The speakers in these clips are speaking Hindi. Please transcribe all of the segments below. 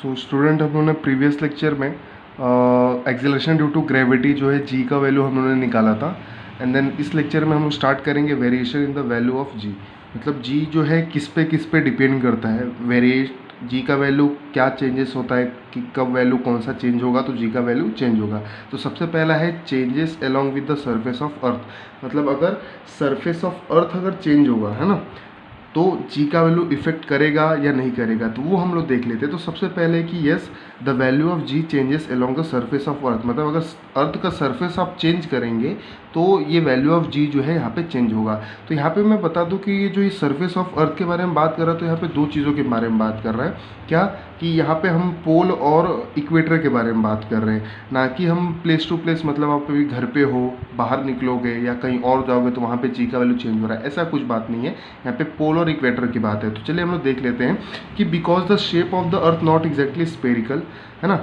सो स्टूडेंट, हम लोगों ने प्रीवियस लेक्चर में एक्सेलरेशन ड्यू टू ग्रेविटी जो है जी का वैल्यू हम लोगों ने निकाला था। एंड देन इस लेक्चर में हम लोग स्टार्ट करेंगे variation in the value of g. मतलब जी जो है किस पे डिपेंड करता है, वेरिएट जी का वैल्यू क्या चेंजेस होता है कि कब वैल्यू कौन सा चेंज होगा तो जी का वैल्यू चेंज होगा। तो सबसे पहला है changes along with the surface of earth. मतलब अगर सरफेस ऑफ अर्थ अगर चेंज होगा, है ना, तो जी का वैल्यू इफेक्ट करेगा या नहीं करेगा, तो वो हम लोग देख लेते हैं। तो सबसे पहले कि yes the value of g changes along the surface of earth. मतलब अगर अर्थ का सरफेस आप चेंज करेंगे तो ये वैल्यू ऑफ जी जो है यहाँ पे चेंज होगा। तो यहाँ पे मैं बता दूँ कि ये जो ये सरफेस ऑफ अर्थ के बारे में बात कर रहा है, तो यहाँ पे दो चीज़ों के बारे में बात कर रहा है। क्या कि यहाँ पे हम पोल और इक्वेटर के बारे में बात कर रहे हैं, ना कि हम प्लेस टू प्लेस। मतलब आप कभी घर पे हो, बाहर निकलोगे या कहीं और जाओगे तो वहाँ पे जी का वैल्यू चेंज हो रहा है, ऐसा कुछ बात नहीं है। यहाँ पे पोल और इक्वेटर की बात है। तो चलिए हम लोग देख लेते हैं कि because the shape of the earth not exactly spherical, है ना,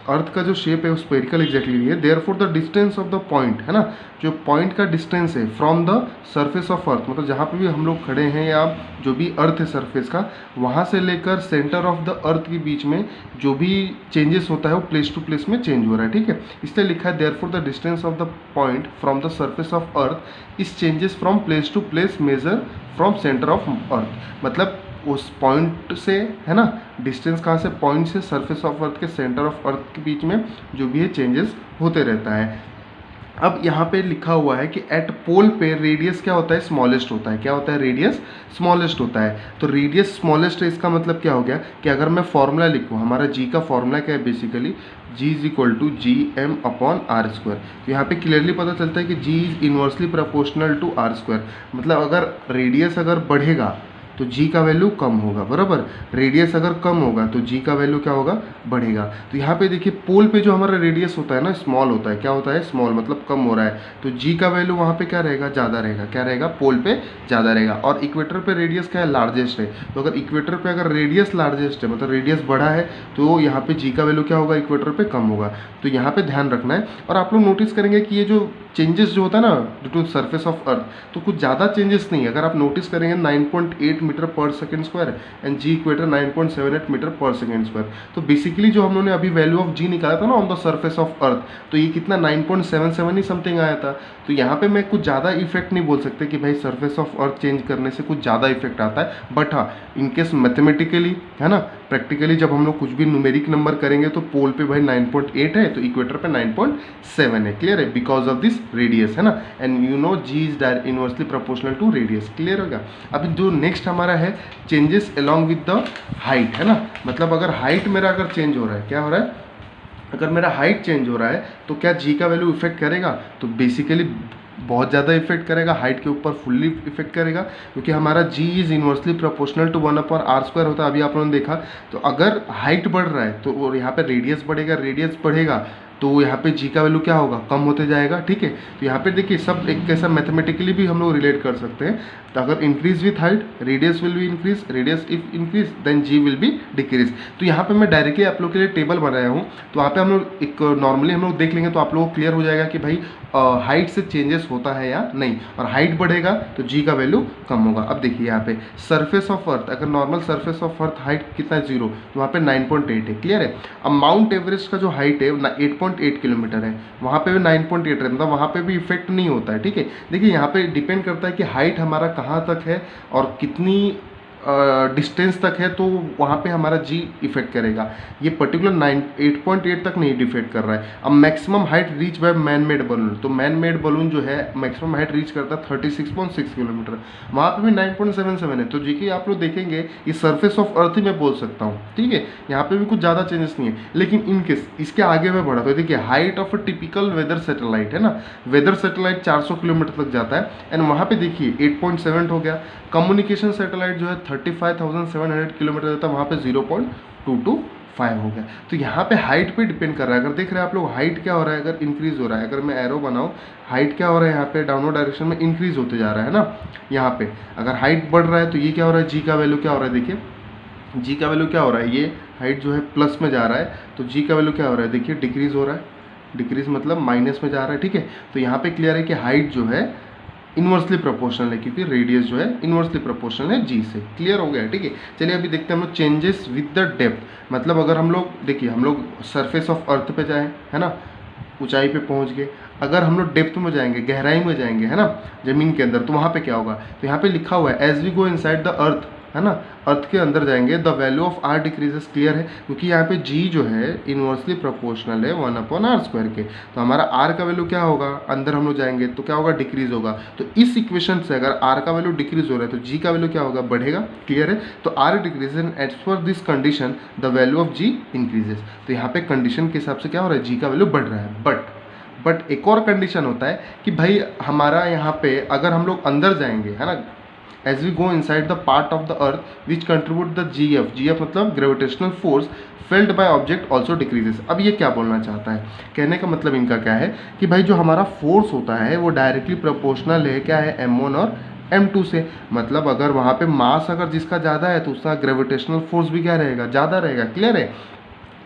अर्थ का जो शेप है वो स्पेरिकल एग्जैक्टली नहीं है। Therefore the distance of the point, है ना, जो पॉइंट का डिस्टेंस है from the surface of earth, मतलब जहाँ पे भी हम लोग खड़े हैं या जो भी अर्थ है सरफेस का, वहाँ से लेकर सेंटर ऑफ द अर्थ के बीच में जो भी चेंजेस होता है वो प्लेस टू प्लेस में चेंज हो रहा है। ठीक है, इसलिए लिखा है therefore the distance of the point from the surface of earth is changes from place to place measure from centre of earth. मतलब उस पॉइंट से, है ना, डिस्टेंस कहाँ से, पॉइंट से सरफेस ऑफ अर्थ के सेंटर ऑफ अर्थ के बीच में जो भी है चेंजेस होते रहता है। अब यहाँ पे लिखा हुआ है कि एट पोल पे रेडियस क्या होता है, स्मॉलेस्ट होता है। क्या होता है, रेडियस स्मॉलेस्ट होता है। तो रेडियस स्मॉलेस्ट है, इसका मतलब क्या हो गया कि अगर मैं फॉर्मूला लिखूँ, हमारा जी का फॉर्मूला क्या है, basically g is equal to G M upon r square. तो यहाँ पे क्लियरली पता चलता है कि g is inversely proportional to r square. मतलब अगर रेडियस अगर बढ़ेगा तो जी का वैल्यू कम होगा, बराबर। रेडियस अगर कम होगा तो जी का वैल्यू क्या होगा, बढ़ेगा। तो यहाँ पे देखिए पोल पे जो हमारा रेडियस होता है ना, स्मॉल होता है। क्या होता है, स्मॉल, मतलब कम हो रहा है। तो जी का वैल्यू वहाँ पे क्या रहेगा, ज़्यादा रहेगा। क्या रहेगा, पोल पे ज़्यादा रहेगा। और इक्वेटर पे रेडियस क्या है, लार्जेस्ट है। तो अगर इक्वेटर पे अगर रेडियस लार्जेस्ट है, मतलब रेडियस बड़ा है, तो यहाँ पे जी का वैल्यू क्या होगा, इक्वेटर पे कम होगा। तो यहाँ पे ध्यान रखना है। और आप लोग नोटिस करेंगे कि ये जो चेंजेस जो होता है ना due to surface of earth, तो कुछ ज़्यादा चेंजेस नहीं है। अगर आप नोटिस करेंगे 9.8 metre per second square and g equator 9.78 metre per second square. तो बेसिकली जो हम लोगों ने अभी वैल्यू ऑफ जी निकाला था ना on the surface of earth, तो ये कितना 9.77 ही समथिंग आया था। तो यहाँ पे मैं कुछ ज़्यादा इफेक्ट नहीं बोल सकते कि भाई सरफेस ऑफ अर्थ चेंज करने से कुछ ज़्यादा इफेक्ट आता है। बट हाँ, इनकेस मैथमेटिकली, है ना, प्रैक्टिकली जब हम लोग कुछ भी न्यूमेरिक नंबर करेंगे तो पोल पे भाई 9.8 है, तो इक्वेटर पे 9.7 है। क्लियर है, बिकॉज ऑफ दिस रेडियस, है ना। And you know g is inversely proportional to radius. Clear होगा। अभी जो नेक्स्ट हमारा है changes along with the height, है ना। मतलब अगर हाइट मेरा अगर चेंज हो रहा है, क्या हो रहा है, अगर मेरा हाइट चेंज हो रहा है तो क्या जी का वैल्यू इफेक्ट करेगा, तो बेसिकली बहुत ज़्यादा इफेक्ट करेगा, हाइट के ऊपर फुल्ली इफेक्ट करेगा, क्योंकि हमारा g is inversely proportional to 1/r² होता है। अभी आप लोगों ने देखा, तो अगर हाइट बढ़ रहा है तो यहाँ पे रेडियस बढ़ेगा, रेडियस बढ़ेगा तो यहाँ पे जी का वैल्यू क्या होगा, कम होते जाएगा। ठीक है, तो यहाँ पे देखिए सब एक कैसा मैथमेटिकली भी हम लोग रिलेट कर सकते हैं। तो अगर increase with height radius will be increase, radius if increase then g will be decrease. तो यहाँ पे मैं डायरेक्टली आप लोग के लिए टेबल बनाया हूँ। तो वहाँ पे हम लोग एक नॉर्मली हम लोग देख लेंगे तो आप लोगों को क्लियर हो जाएगा कि भाई हाइट से चेंजेस होता है या नहीं। और हाइट बढ़ेगा तो जी का वैल्यू कम होगा। अब देखिए यहाँ पे सरफेस ऑफ अर्थ, अगर normal surface of earth height कितना है, 0, तो वहाँ पे 9.8 है। क्लियर है। अब माउंट एवरेस्ट का जो हाइट है 8.8 किलोमीटर है, वहाँ पे भी 9.8 है, मतलब वहाँ पे भी इफेक्ट नहीं होता है। ठीक है, देखिए यहाँ पे डिपेंड करता है कि हाइट हमारा कहाँ तक है और कितनी डिस्टेंस तक है, तो वहाँ पे हमारा जी इफेक्ट करेगा। ये पर्टिकुलर 8.8 तक नहीं डिफेक्ट कर रहा है। अब maximum height reach by man made balloon, तो मैन मेड बलून जो है मैक्सिमम हाइट रीच करता है 36.6 किलोमीटर, वहाँ पे भी 9.77 है। तो जी के आप लोग देखेंगे ये सरफेस ऑफ अर्थ ही मैं बोल सकता हूँ। ठीक है, यहाँ पे भी कुछ ज़्यादा चेंजेस नहीं है। लेकिन इनकेस इसके आगे में बढ़ा तो देखिए height of a typical weather satellite, है ना, वेदर सैटेलाइट 400 किलोमीटर तक जाता है एंड वहाँ पे देखिए 8.7 हो गया। कम्युनिकेशन सैटेलाइट जो है 35,700 किलोमीटर जाता है, वहाँ पे 0.225 हो गया। तो यहाँ पे हाइट पे डिपेंड कर रहा है। अगर देख रहे हैं आप लोग हाइट क्या हो रहा है, अगर इंक्रीज हो रहा है, अगर मैं एरो बनाऊँ, हाइट क्या हो रहा है, यहाँ पे डाउनवर्ड डायरेक्शन में इंक्रीज होते जा रहा है ना। यहाँ पे अगर हाइट बढ़ रहा है तो ये क्या हो रहा है, जी का वैल्यू क्या हो रहा है, देखिए जी का वैल्यू क्या हो रहा है, ये हाइट जो है प्लस में जा रहा है, तो जी का वैल्यू क्या हो रहा है, देखिए डिक्रीज हो रहा है। डिक्रीज मतलब माइनस में जा रहा है। ठीक है, तो यहाँ पे क्लियर है कि हाइट जो है इन्वर्सली प्रोपोर्शनल है, क्योंकि रेडियस जो है इन्वर्सली प्रोपोर्शनल है जी से। क्लियर हो गया, ठीक है। चलिए अभी देखते हैं हम लोग चेंजेस विद द डेप्थ। मतलब अगर हम लोग देखिए, हम लोग सरफेस ऑफ अर्थ पे जाएँ, है ना, ऊंचाई पे पहुंच गए, अगर हम लोग डेप्थ में जाएंगे, गहराई में जाएंगे, है ना, ज़मीन के अंदर, तो वहाँ पे क्या होगा, तो यहाँ पे लिखा हुआ है as we go inside the earth, है ना, अर्थ के अंदर जाएंगे the value of r decreases. Clear है, क्योंकि यहाँ पे जी जो है इन्वर्सली प्रोपोर्शनल है 1/r² के, तो हमारा आर का वैल्यू क्या होगा, अंदर हम लोग जाएंगे तो क्या होगा, डिक्रीज होगा। तो इस इक्वेशन से अगर आर का वैल्यू डिक्रीज हो रहा है तो जी का वैल्यू क्या होगा, बढ़ेगा। क्लियर है, तो r decrease and as per this condition the value of g increases. तो यहाँ पे कंडीशन के हिसाब से क्या हो रहा है, जी का वैल्यू बढ़ रहा है। बट एक और कंडीशन होता है कि भाई हमारा यहाँ पे अगर हम लोग अंदर जाएंगे, है ना, as we go inside the part of the earth which contribute the g f मतलब gravitational force felt by object also decreases. अब ये क्या बोलना चाहता है, कहने का मतलब इनका क्या है कि भाई जो हमारा फोर्स होता है वो डायरेक्टली प्रोपोर्शनल है, क्या है, m1 और m2 से। मतलब अगर वहाँ पे मास अगर जिसका ज़्यादा है तो उसका ग्रेविटेशनल फोर्स भी क्या रहेगा, ज़्यादा रहेगा। क्लियर है।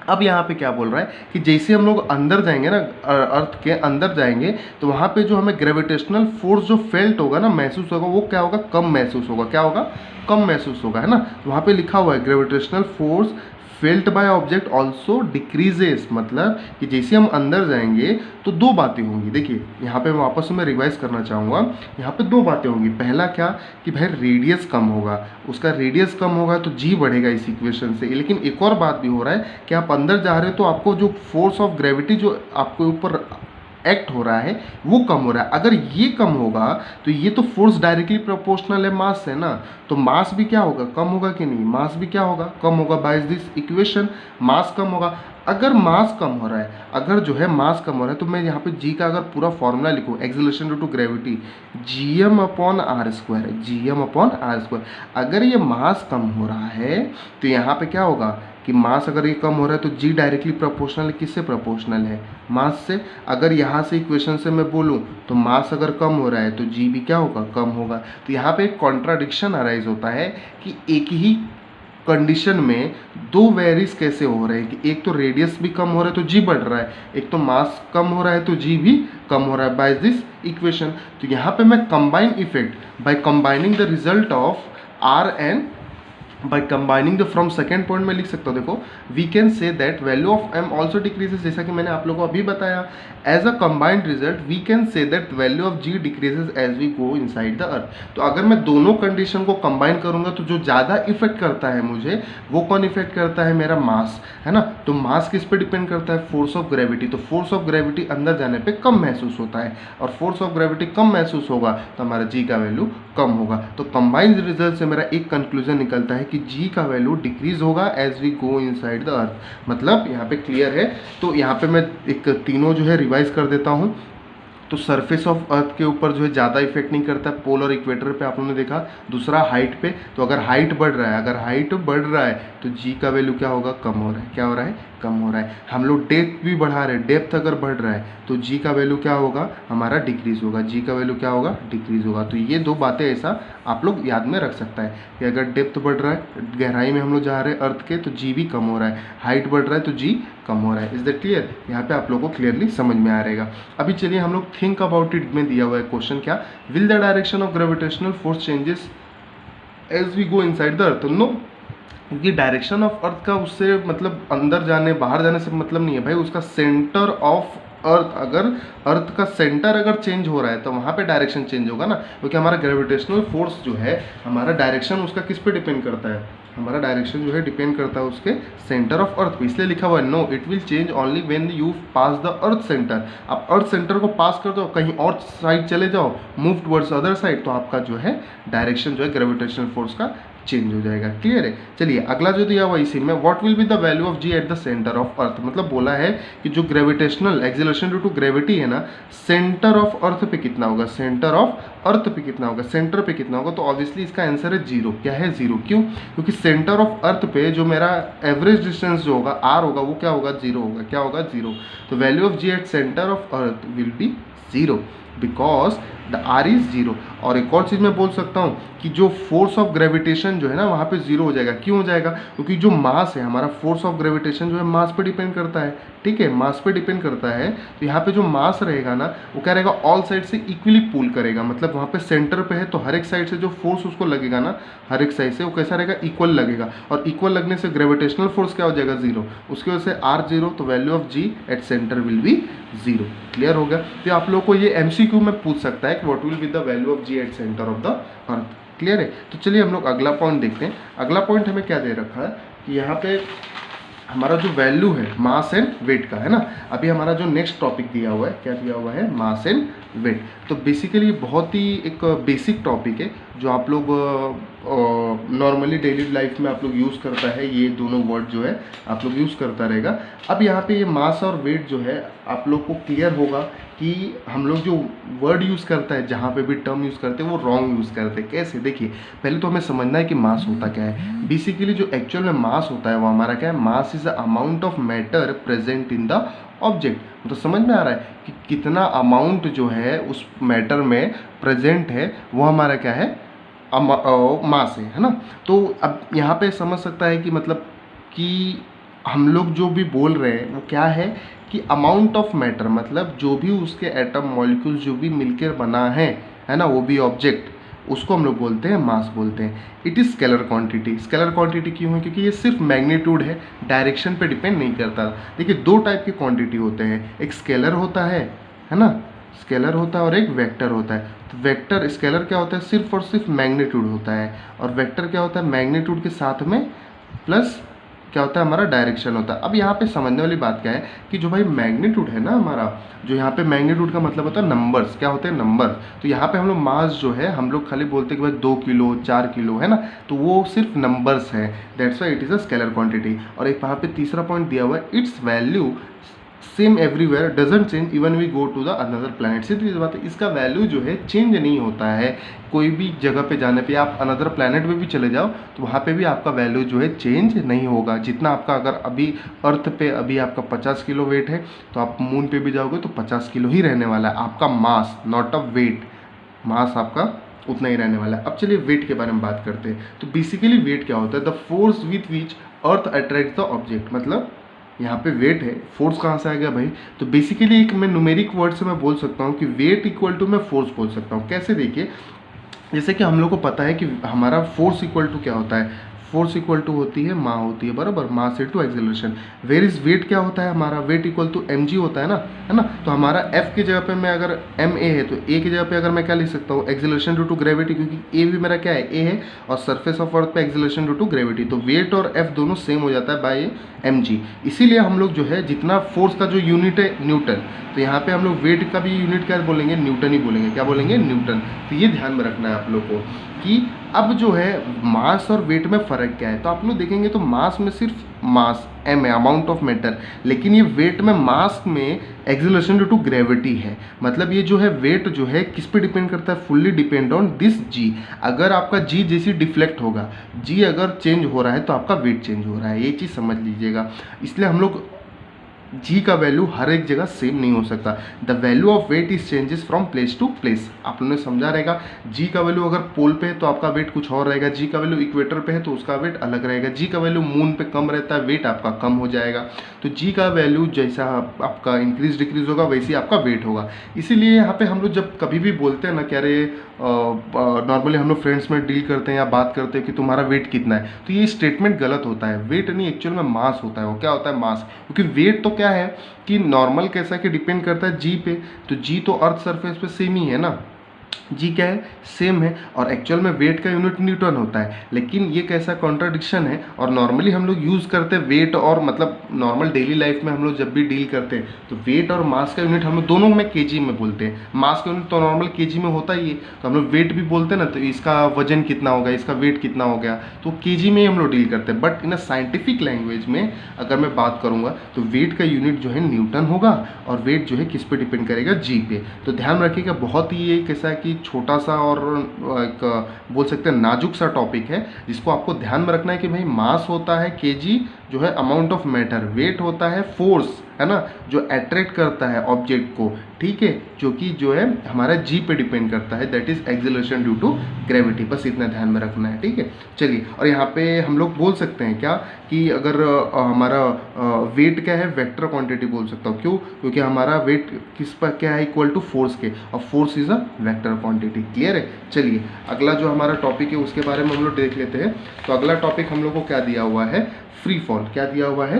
अब यहाँ पे क्या बोल रहा है कि जैसे हम लोग अंदर जाएंगे ना, अर्थ के अंदर जाएंगे, तो वहाँ पे जो हमें ग्रेविटेशनल फोर्स जो फेल्ट होगा ना, महसूस होगा, वो क्या होगा, कम महसूस होगा। क्या होगा, कम महसूस होगा, है ना। तो वहाँ पे लिखा हुआ है gravitational force felt by object also decreases. मतलब कि जैसे हम अंदर जाएंगे तो दो बातें होंगी। देखिए यहाँ पे मैं वापस में रिवाइज करना चाहूँगा, यहाँ पे दो बातें होंगी। पहला क्या कि भाई रेडियस कम होगा, उसका रेडियस कम होगा तो जी बढ़ेगा इस इक्वेशन से। लेकिन एक और बात भी हो रहा है कि आप अंदर जा रहे हो तो आपको जो फोर्स ऑफ ग्रेविटी जो आपके ऊपर एक्ट हो रहा है वो कम हो रहा है। अगर ये कम होगा तो ये तो फोर्स डायरेक्टली प्रोपोर्शनल है मास से ना, तो मास भी क्या होगा, कम होगा कि नहीं, मास भी क्या होगा, कम होगा। बाय दिस इक्वेशन मास कम होगा। अगर मास कम हो रहा है, अगर जो है मास कम हो रहा है, तो मैं यहाँ पे जी का अगर पूरा फॉर्मूला लिखूँ, acceleration due to gravity gm/r², gm/r²। अगर ये मास कम हो रहा है तो यहाँ पे क्या होगा कि मास अगर ये कम हो रहा है तो जी डायरेक्टली प्रोपोर्शनल है, किससे प्रोपोर्शनल है, मास से। अगर यहाँ से इक्वेशन से मैं बोलूँ तो मास अगर कम हो रहा है तो जी भी क्या होगा, कम होगा। तो यहाँ पे एक कॉन्ट्राडिक्शन अराइज होता है कि एक ही कंडीशन में दो वेरीज कैसे हो रहे हैं, कि एक तो रेडियस भी कम हो रहा है तो जी बढ़ रहा है, एक तो मास कम हो रहा है तो जी भी कम हो रहा है बाय दिस इक्वेशन। तो यहाँ पे मैं combine effect by combining the result of r and by combining the from second point में लिख सकता हूँ। देखो we can say that value of m also decreases, जैसा कि मैंने आप लोगों को अभी बताया। As a combined result we can say that value of g decreases as we go inside the earth. तो अगर मैं दोनों कंडीशन को कंबाइन करूंगा तो जो ज़्यादा इफेक्ट करता है मुझे, वो कौन इफेक्ट करता है, मेरा मास, है ना। तो मास किस पे डिपेंड करता है, फोर्स ऑफ ग्रेविटी। तो फोर्स ऑफ ग्रेविटी अंदर जाने पे कम महसूस होता है, और फोर्स ऑफ ग्रेविटी कम महसूस होगा तो हमारा जी का वैल्यू कम होगा। तो कंबाइंड रिजल्ट से मेरा एक कंक्लूजन निकलता है कि जी का वैल्यू डिक्रीज होगा as we go inside the अर्थ। मतलब यहाँ पे क्लियर है। तो यहाँ पे मैं एक तीनों जो है रिवाइज कर देता हूँ। तो सरफेस ऑफ अर्थ के ऊपर जो है ज़्यादा इफेक्ट नहीं करता, पोल और इक्वेटर पे आप लोगों ने देखा। दूसरा हाइट पे, तो अगर हाइट बढ़ रहा है, अगर हाइट बढ़ रहा है तो जी का वैल्यू क्या होगा, कम हो रहा है। क्या हो रहा है, कम हो रहा है। हम लोग डेप्थ भी बढ़ा रहे हैं, डेप्थ अगर बढ़ रहा है तो जी का वैल्यू क्या होगा, हमारा डिक्रीज होगा। जी का वैल्यू क्या होगा, डिक्रीज होगा। तो ये दो बातें ऐसा आप लोग याद में रख सकता है कि अगर डेप्थ बढ़ रहा है, गहराई में हम लोग जा रहे हैं अर्थ के, तो जी भी कम हो रहा है। हाइट बढ़ रहा है तो जी कम हो रहा है। इज दैट क्लियर, यहाँ पे आप लोगों को क्लियरली समझ में आ रहेगा। अभी चलिए हम लोग थिंक अबाउट इट में दिया हुआ है क्वेश्चन, क्या, will the direction of gravitational force changes as we go inside the earth. No, क्योंकि डायरेक्शन ऑफ अर्थ का उससे मतलब अंदर जाने बाहर जाने से मतलब नहीं है भाई। उसका सेंटर ऑफ अर्थ, अगर अर्थ का सेंटर अगर चेंज हो रहा है तो वहाँ पे डायरेक्शन चेंज होगा ना, क्योंकि हमारा ग्रेविटेशनल फोर्स जो है, हमारा डायरेक्शन उसका किस पे डिपेंड करता है, हमारा डायरेक्शन जो है डिपेंड करता है उसके सेंटर ऑफ अर्थ पे। इसलिए लिखा हुआ है no it will change only when you pass the earth centre. आप अर्थ सेंटर को पास कर दो, कहीं और साइड चले जाओ, मूव टुवर्ड्स अदर साइड, तो आपका जो है डायरेक्शन जो है ग्रेविटेशनल फोर्स का चेंज हो जाएगा। क्लियर है। चलिए अगला जो दिया हुआ इसी में, what will be the value of g at the centre of earth. मतलब बोला है कि जो gravitational acceleration due to gravity है ना, सेंटर ऑफ अर्थ पे कितना होगा, सेंटर ऑफ अर्थ पे कितना होगा, सेंटर पे कितना होगा। तो ऑब्वियसली इसका आंसर है जीरो। क्या है, जीरो। क्यों, क्योंकि सेंटर ऑफ अर्थ पे जो मेरा एवरेज डिस्टेंस जो होगा आर होगा, वो क्या होगा, जीरो होगा। क्या होगा, जीरो। तो value of g at centre of earth will be zero. Because the r is zero. और एक और चीज़ मैं बोल सकता हूँ कि जो फोर्स ऑफ ग्रेविटेशन जो है ना वहाँ पे जीरो हो जाएगा। क्यों हो जाएगा? क्योंकि जो मास है हमारा, फोर्स ऑफ ग्रेविटेशन जो है मास पे डिपेंड करता है, ठीक है, मास पे डिपेंड करता है। तो यहाँ पे जो मास रहेगा ना वो क्या रहेगा, ऑल साइड से इक्वली पुल करेगा, मतलब वहाँ पे सेंटर पे है तो हर एक साइड से जो फोर्स उसको लगेगा ना, हर एक साइड से वो कैसा रहेगा, इक्वल लगेगा। और इक्वल लगने से ग्रेविटेशनल फोर्स क्या हो जाएगा, जीरो। उसकी वजह से आर जीरो, तो value of g at centre will be zero. Clear हो गया? तो आप लोग को ये एमसीक्यू में पूछ सकता है कि what will be the value of g at centre of the earth. Clear है? तो चलिए हम लोग अगला पॉइंट देखते हैं। अगला पॉइंट हमें क्या दे रखा है कि यहाँ पे हमारा जो वैल्यू है मास एंड वेट का, है ना। अभी हमारा जो नेक्स्ट टॉपिक दिया हुआ है, क्या दिया हुआ है, मास एंड वेट। तो बेसिकली बहुत ही एक बेसिक टॉपिक है जो आप लोग नॉर्मली डेली लाइफ में आप लोग यूज़ करता है, ये दोनों वर्ड जो है आप लोग यूज़ करता रहेगा। अब यहाँ पे ये मास और वेट जो है आप लोग को क्लियर होगा कि हम लोग जो वर्ड यूज़ करता है, जहाँ पे भी टर्म यूज़ करते हैं वो रॉन्ग यूज़ करते हैं। कैसे? देखिए, पहले तो हमें समझना है कि मास होता क्या है। बेसिकली जो एक्चुअल में मास होता है वो हमारा क्या है, mass is the amount of matter present in the object. तो समझ में आ रहा है कि कितना अमाउंट जो है उस मैटर में प्रेजेंट है वो हमारा क्या है, मास है ना। तो अब यहाँ पे समझ सकता है कि मतलब कि हम लोग जो भी बोल रहे हैं वो क्या है कि अमाउंट ऑफ मैटर, मतलब जो भी उसके एटम मॉलिक्यूल्स जो भी मिलकर बना है ना, वो भी ऑब्जेक्ट, उसको हम लोग बोलते हैं मास बोलते हैं। It is scalar quantity. Scalar quantity क्यों है? क्योंकि ये सिर्फ मैग्नीट्यूड है, डायरेक्शन पे डिपेंड नहीं करता। देखिए, दो टाइप की क्वांटिटी होते हैं, एक स्केलर होता है ना, स्केलर होता है और एक वेक्टर होता है। तो वेक्टर, स्केलर क्या होता है, सिर्फ और सिर्फ मैग्नीट्यूड होता है, और वेक्टर क्या होता है, मैग्नीट्यूड के साथ में प्लस क्या होता है, हमारा डायरेक्शन होता है। अब यहाँ पे समझने वाली बात क्या है कि जो भाई मैग्नीट्यूड है ना हमारा, जो यहाँ पे मैग्नीट्यूड का मतलब होता है नंबर्स, क्या होते हैं, नंबर। तो यहाँ पे हम लोग मास जो है हम लोग खाली बोलते हैं कि भाई 2 किलो 4 किलो, है ना, तो वो सिर्फ नंबर्स है, that's why it is a scalar quantity. और एक वहाँ पे तीसरा पॉइंट दिया हुआ है, its value same everywhere doesn't change even we go to the another planet. सीधी बात है, इसका वैल्यू जो है चेंज नहीं होता है। कोई भी जगह पे जाने पे, आप अनदर प्लैनेट पे भी चले जाओ तो वहाँ पे भी आपका वैल्यू जो है चेंज नहीं होगा। जितना आपका, अगर अभी अर्थ पे अभी आपका 50 किलो वेट है तो आप मून पे भी जाओगे तो 50 किलो ही रहने वाला है आपका मास, नॉट अ वेट। मास आपका उतना ही रहने वाला है। अब चलिए वेट के बारे में बात करते हैं। तो बेसिकली वेट क्या होता है, the force with which earth attract the object. मतलब यहाँ पे वेट है, फोर्स कहाँ से आ गया भाई, तो बेसिकली एक मैं न्यूमेरिक वर्ड से मैं बोल सकता हूँ कि वेट इक्वल टू मैं फोर्स बोल सकता हूँ। कैसे? देखिए, जैसे कि हम लोग को पता है कि हमारा फोर्स इक्वल टू क्या होता है, फोर्स इक्वल टू होती है माँ होती है, बराबर, mass into acceleration. Where is weight क्या होता है हमारा, वेट इक्वल टू mg होता है ना। तो हमारा f की जगह पे मैं अगर ma है तो a की जगह पे अगर मैं क्या लिख सकता हूँ, एक्सेलरेशन ड्यू टू ग्रेविटी, क्योंकि a भी मेरा क्या है, a है, और सरफेस ऑफ अर्थ पे एक्सेलरेशन ड्यू टू ग्रेविटी। तो वेट और f दोनों सेम हो जाता है बाय mg। इसीलिए हम लोग जो है जितना फोर्स का जो यूनिट है न्यूटन, तो यहाँ पे हम लोग वेट का भी यूनिट क्या बोलेंगे, न्यूटन ही बोलेंगे। क्या बोलेंगे? न्यूटन। तो ये ध्यान में रखना है आप लोग को कि अब जो है मास और वेट में फ़र्क क्या है। तो आप लोग देखेंगे तो मास में सिर्फ मास m है, अमाउंट ऑफ मैटर, लेकिन ये वेट में, मास में एक्सेलरेशन ड्यू टू ग्रेविटी है। मतलब ये जो है वेट जो है किस पे डिपेंड करता है, fully depend on this g। अगर आपका g जैसी डिफ्लेक्ट होगा, g अगर चेंज हो रहा है तो आपका वेट चेंज हो रहा है, ये चीज़ समझ लीजिएगा। इसलिए हम लोग जी का वैल्यू हर एक जगह सेम नहीं हो सकता। The value of weight is changes from place to place. आप लोगों ने समझा रहेगा, जी का वैल्यू अगर पोल पे है तो आपका वेट कुछ और रहेगा, जी का वैल्यू इक्वेटर पे है तो उसका वेट अलग रहेगा, जी का वैल्यू मून पे कम रहता है, वेट आपका कम हो जाएगा। तो जी का वैल्यू जैसा आपका इंक्रीज डिक्रीज होगा वैसे ही आपका वेट होगा। इसीलिए यहाँ पे हम लोग जब कभी भी बोलते हैं ना कि अरे नॉर्मली हम लोग फ्रेंड्स में डील करते हैं या बात करते हैं कि तुम्हारा वेट कितना है, तो ये स्टेटमेंट गलत होता है। वेट नहीं, एक्चुअल में मास होता है। वो क्या होता है, मास। क्योंकि वेट तो क्या है कि नॉर्मल कैसा कि डिपेंड करता है जी पे, तो जी तो अर्थ सरफेस पे सेम ही है ना, जी क्या है, सेम है। और एक्चुअल में वेट का यूनिट न्यूटन होता है, लेकिन ये कैसा कॉन्ट्राडिक्शन है। और नॉर्मली हम लोग यूज़ करते हैं वेट, और मतलब नॉर्मल डेली लाइफ में हम लोग जब भी डील करते हैं तो वेट और मास का यूनिट हम लोग दोनों में केजी में बोलते हैं। मास का यूनिट तो नॉर्मल केजी में होता ही है, तो हम लोग वेट भी बोलते हैं ना, तो इसका वजन कितना होगा, इसका वेट कितना हो गया, तो केजी में ही हम लोग डील करते हैं। But in a scientific language में अगर मैं बात करूँगा तो वेट का यूनिट जो है न्यूटन होगा, और वेट जो है किस पे डिपेंड करेगा, जी पे। तो ध्यान रखिएगा, बहुत ही ये कैसा है कि छोटा सा और एक बोल सकते हैं नाजुक सा टॉपिक है, जिसको आपको ध्यान में रखना है कि भाई मास होता है केजी जो है अमाउंट ऑफ मैटर, वेट होता है फोर्स, है ना, जो अट्रैक्ट करता है ऑब्जेक्ट को, ठीक है, जो कि जो है हमारा जी पे डिपेंड करता है, that is acceleration due to gravity. बस इतना ध्यान में रखना है, ठीक है। चलिए, और यहाँ पे हम लोग बोल सकते हैं क्या कि अगर हमारा वेट क्या है, वेक्टर क्वांटिटी बोल सकता हूँ। क्यों? क्योंकि हमारा वेट किस पर क्या है, इक्वल टू फोर्स के, और force is a vector quantity. Clear है? चलिए, अगला जो हमारा टॉपिक है उसके बारे में हम लोग देख लेते हैं। तो अगला टॉपिक हम लोग को क्या दिया हुआ है, फ्री फॉल। क्या दिया हुआ है?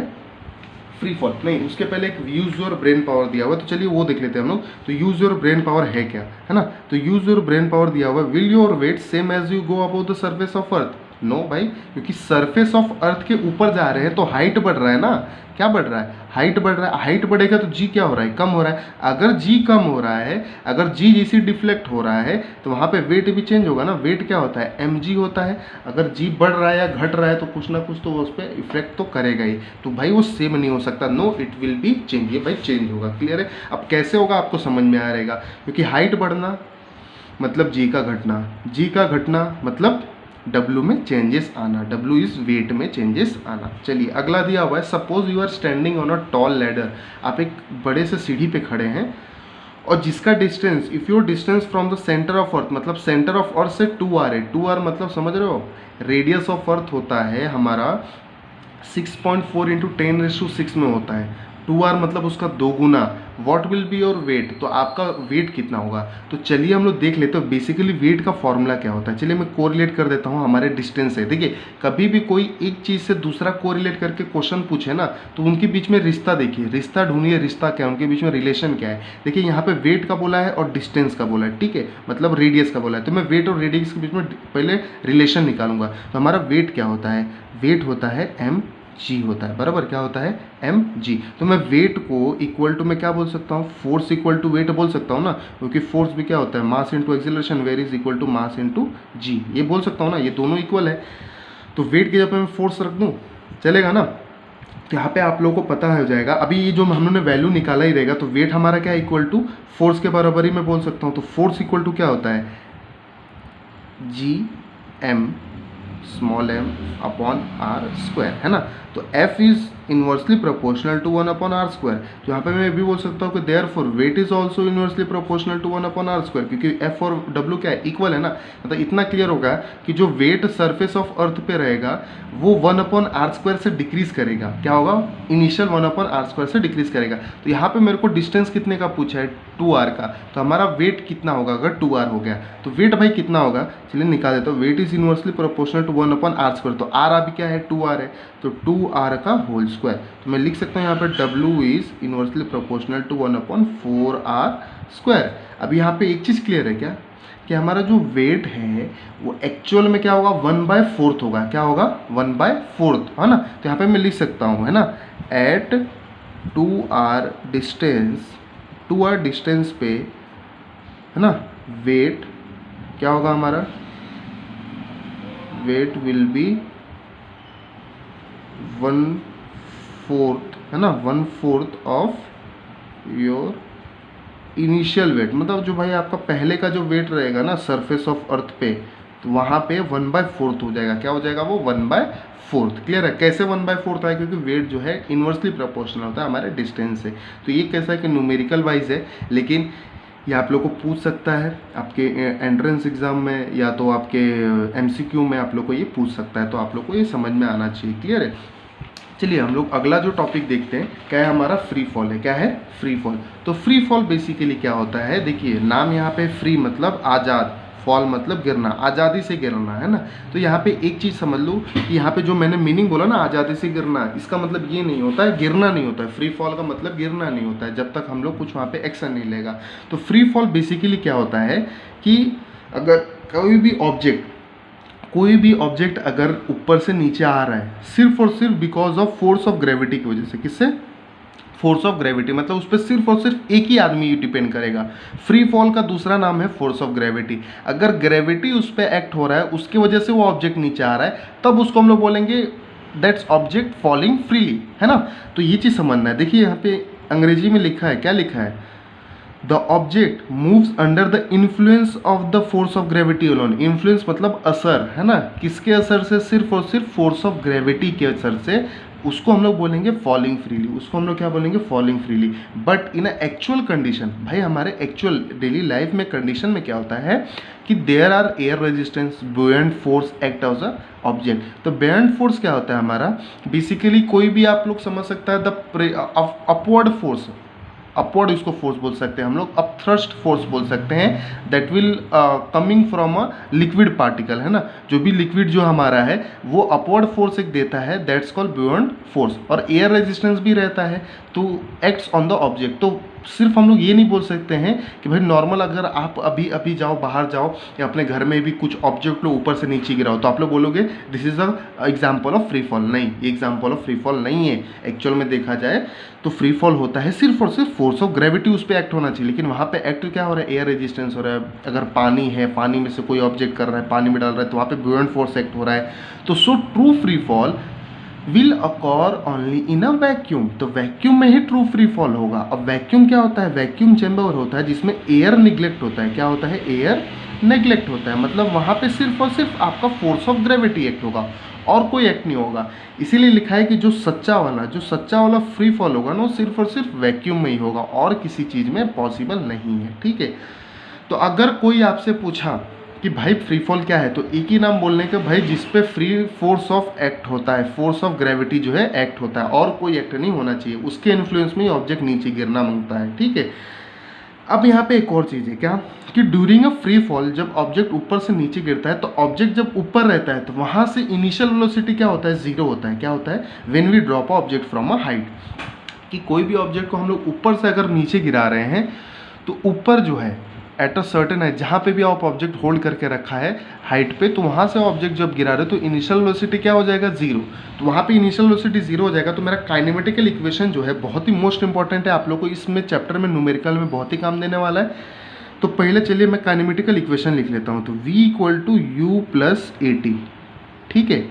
Free fall. नहीं, उसके पहले एक यूज योर ब्रेन पावर दिया हुआ है, तो चलिए वो देख लेते हैं हम लोग। तो यूज योर ब्रेन पावर है क्या, है ना। तो यूज योर ब्रेन पावर दिया हुआ है, will your weight same as you go about the surface of earth. No भाई, क्योंकि सरफेस ऑफ अर्थ के ऊपर जा रहे हैं तो हाइट बढ़ रहा है ना। क्या बढ़ रहा है? हाइट बढ़ रहा है। हाइट बढ़ेगा तो जी क्या हो रहा है, कम हो रहा है। अगर जी कम हो रहा है, अगर जी जैसी डिफ्लेक्ट हो रहा है, तो वहाँ पे वेट भी चेंज होगा ना। वेट क्या होता है, एम जी होता है। अगर जी बढ़ रहा है या घट रहा है तो कुछ ना कुछ तो उस पर इफेक्ट तो करेगा ही। तो भाई वो सेम नहीं हो सकता। No, it will be change. ये भाई चेंज होगा। क्लियर है? अब कैसे होगा आपको समझ में आ रहेगा, क्योंकि हाइट बढ़ना मतलब जी का घटना, जी का घटना मतलब W में चेंजेस आना, W इज वेट में चेंजेस आना। चलिए, अगला दिया हुआ है, suppose you are standing on a tall ladder. आप एक बड़े से सीढ़ी पे खड़े हैं और जिसका distance, if your distance from the centre of earth, मतलब सेंटर ऑफ अर्थ से 2r है। 2r मतलब समझ रहे हो, रेडियस ऑफ अर्थ होता है हमारा 6.4 इंटू 10⁶ में होता है। 2r मतलब उसका 2 गुना। What will be your weight, तो आपका वेट कितना होगा। तो चलिए हम लोग देख लेते हैं बेसिकली वेट का फॉर्मूला क्या होता है। चलिए मैं कोरिलेट कर देता हूँ हमारे डिस्टेंस से। देखिए, कभी भी कोई एक चीज़ से दूसरा कोरिलेट करके क्वेश्चन पूछे ना, तो उनके बीच में रिश्ता देखिए, रिश्ता ढूंढिए, रिश्ता क्या है, उनके बीच में रिलेशन क्या है। देखिए, यहाँ पे वेट का बोला है और डिस्टेंस का बोला है, ठीक है, मतलब रेडियस का बोला है। तो मैं वेट और रेडियस के बीच में पहले रिलेशन निकालूंगा। तो हमारा वेट क्या होता है, वेट होता है एम जी होता है, बराबर। क्या होता है, एम जी। तो मैं वेट को इक्वल टू मैं क्या बोल सकता हूँ, फोर्स इक्वल टू वेट बोल सकता हूँ ना, क्योंकि फोर्स भी क्या होता है, mass into acceleration, where is equal to mass into g. ये बोल सकता हूँ ना, ये दोनों इक्वल है। तो वेट की जगह पे मैं फोर्स रख दूँ, चलेगा ना। तो यहाँ पे आप लोगों को पता हो जाएगा। अभी ये जो हमने वैल्यू निकाला ही रहेगा, तो वेट हमारा क्या इक्वल टू फोर्स के बराबर ही मैं बोल सकता हूँ। तो फोर्स इक्वल टू क्या होता है, G M small m upon r square, है ना। तो f is inversely proportional to 1 upon r square. तो यहाँ पे मैं भी बोल सकता हूँ कि therefore weight is also inversely proportional to 1 upon r square, क्योंकि f और w क्या है, इक्वल है ना। मतलब इतना क्लियर होगा कि जो वेट सरफेस ऑफ अर्थ पे रहेगा वो 1 अपॉन आर स्क्वायर से डिक्रीज करेगा। क्या होगा, इनिशियल 1 अपॉन आर स्क्वायर से डिक्रीज करेगा। तो यहाँ पे मेरे को डिस्टेंस कितने का पूछा है, 2r का। तो हमारा वेट कितना होगा अगर 2r हो गया, तो वेट भाई कितना होगा, चलिए निकाल देता हूँ। Weight is inversely proportional to 1 upon r square. तो r अभी क्या है, 2r है, तो 2r का होल स्क्वायर। तो मैं लिख सकता हूँ यहाँ पे w is inversely proportional to 1 upon 4r square. अब यहाँ पे एक चीज़ क्लियर है क्या, कि हमारा जो वेट है वो एक्चुअल में क्या होगा, 1/4 होगा। क्या होगा, 1/4, है ना। तो यहाँ पे मैं लिख सकता हूँ, है ना, एट 2r डिस्टेंस पे, है ना, वेट क्या होगा हमारा, वेट विल बी 1/4, है ना, 1/4 ऑफ योर इनिशियल वेट। मतलब जो भाई आपका पहले का जो वेट रहेगा ना सरफेस ऑफ अर्थ पे, तो वहाँ पे 1/4 हो जाएगा। क्या हो जाएगा, वो 1/4। क्लियर है? कैसे 1/4 है, क्योंकि वेट जो है इन्वर्सली प्रोपोर्शनल होता है हमारे डिस्टेंस से। तो ये कैसा है कि न्यूमेरिकल वाइज है, लेकिन ये आप लोग को पूछ सकता है आपके एंट्रेंस एग्जाम में, या तो आपके MCQ में आप लोग को ये पूछ सकता है। तो आप लोग को ये समझ में आना चाहिए। क्लियर है? चलिए हम लोग अगला जो टॉपिक देखते हैं, क्या है हमारा, फ्री फॉल है। क्या है, फ्री फॉल। तो फ्री फॉल बेसिकली क्या होता है, देखिए नाम यहाँ पे फ्री मतलब आज़ाद, फॉल मतलब गिरना, आज़ादी से गिरना, है ना। तो यहाँ पे एक चीज़ समझ लो कि यहाँ पे जो मैंने मीनिंग बोला ना आज़ादी से गिरना, इसका मतलब ये नहीं होता है गिरना नहीं होता है। फ्री फॉल का मतलब गिरना नहीं होता है जब तक हम लोग कुछ वहाँ पे एक्शन नहीं लेगा। तो फ्री फॉल बेसिकली क्या होता है कि अगर कोई भी ऑब्जेक्ट अगर ऊपर से नीचे आ रहा है सिर्फ और सिर्फ because of force of gravity की वजह से, किससे, फोर्स ऑफ ग्रेविटी, मतलब उस पर सिर्फ और सिर्फ एक ही आदमी डिपेंड करेगा। फ्री फॉल का दूसरा नाम है फोर्स ऑफ ग्रेविटी। अगर ग्रेविटी उस पर एक्ट हो रहा है, उसकी वजह से वो ऑब्जेक्ट नीचे आ रहा है, तब उसको हम लोग बोलेंगे दैट्स ऑब्जेक्ट फॉलिंग फ्रीली, है ना। तो ये चीज़ समझना है। देखिए यहाँ पे अंग्रेजी में लिखा है, क्या लिखा है, the object moves under the influence of the force of gravity alone. Influence मतलब असर, है ना, किसके असर से? सिर्फ और सिर्फ फोर्स ऑफ ग्रेविटी के असर से, उसको हम लोग बोलेंगे फॉलिंग फ्रीली, उसको हम लोग क्या बोलेंगे? Falling freely. But in a actual condition, भाई हमारे एक्चुअल डेली लाइफ में कंडीशन में क्या होता है कि there are air resistance, buoyant force act as a object. तो बुयंट फोर्स क्या होता है हमारा? बेसिकली कोई भी आप लोग समझ सकता है द अपवर्ड फोर्स, अपवर्ड इसको फोर्स बोल सकते हैं हम लोग, अप थ्रस्ट फोर्स बोल सकते हैं, that will coming from a liquid particle, है ना, जो भी लिक्विड जो हमारा है वो अपवर्ड फोर्स एक देता है, दैट्स कॉल्ड बुयंट फोर्स। और एयर रेजिस्टेंस भी रहता है तो एक्ट्स ऑन द ऑब्जेक्ट। तो सिर्फ हम लोग ये नहीं बोल सकते हैं कि भाई नॉर्मल अगर आप अभी अभी जाओ, बाहर जाओ या अपने घर में भी कुछ ऑब्जेक्ट लो ऊपर से नीचे गिराओ तो आप लोग बोलोगे this is a example of free fall. नहीं, ये एग्जाम्पल ऑफ फ्री फॉल नहीं है। एक्चुअल में देखा जाए तो फ्री फॉल होता है सिर्फ और सिर्फ फोर्स ऑफ ग्रेविटी उस पर एक्ट होना चाहिए, लेकिन वहाँ पे एक्ट क्या हो रहा है? एयर रेजिस्टेंस हो रहा है। अगर पानी है, पानी में से कोई ऑब्जेक्ट कर रहा है, पानी में डाल रहा है, तो वहाँ पे बुयंट फोर्स एक्ट हो रहा है। तो so true free fall will occur only in a vacuum. तो वैक्यूम में ही ट्रू फ्री फॉल होगा। अब वैक्यूम क्या होता है? वैक्यूम चैम्बर होता है जिसमें एयर निगलेक्ट होता है। क्या होता है? एयर नेग्लेक्ट होता है। मतलब वहाँ पे सिर्फ और सिर्फ आपका फोर्स ऑफ ग्रेविटी एक्ट होगा और कोई एक्ट नहीं होगा। इसीलिए लिखा है कि जो सच्चा वाला फ्री फॉल होगा ना, वो सिर्फ और सिर्फ वैक्यूम में ही होगा और किसी चीज़ में पॉसिबल नहीं है। ठीक है, तो अगर कोई आपसे पूछा कि भाई फ्री फॉल क्या है, तो एक ही नाम बोलने का भाई जिस पे फ्री फोर्स ऑफ एक्ट होता है, फोर्स ऑफ ग्रेविटी जो है एक्ट होता है और कोई एक्ट नहीं होना चाहिए, उसके इन्फ्लुएंस में ही ऑब्जेक्ट नीचे गिरना मांगता है। ठीक है, अब यहाँ पे एक और चीज़ है क्या कि ड्यूरिंग अ फ्री फॉल जब ऑब्जेक्ट ऊपर से नीचे गिरता है तो ऑब्जेक्ट जब ऊपर रहता है तो वहाँ से इनिशियल वेलोसिटी क्या होता है? जीरो होता है। क्या होता है? When we drop a object from a height, कि कोई भी ऑब्जेक्ट को हम लोग ऊपर से अगर नीचे गिरा रहे हैं तो ऊपर जो है एट अ सर्टेन है, जहाँ पे भी आप ऑब्जेक्ट होल्ड करके रखा है हाइट पे, तो वहाँ से ऑब्जेक्ट जब गिरा रहे हो तो इनिशियल वेलोसिटी क्या हो जाएगा? जीरो। तो वहाँ पे इनिशियल वेलोसिटी जीरो हो जाएगा। तो मेरा काइनेमेटिकल इक्वेशन जो है बहुत ही मोस्ट इंपॉर्टेंट है, आप लोग को इसमें चैप्टर में न्यूमेरिकल में बहुत ही काम देने वाला है। तो पहले चलिए मैं काइनेमेटिकल इक्वेशन लिख लेता हूँ। तो v equal to u plus a t, ठीक है,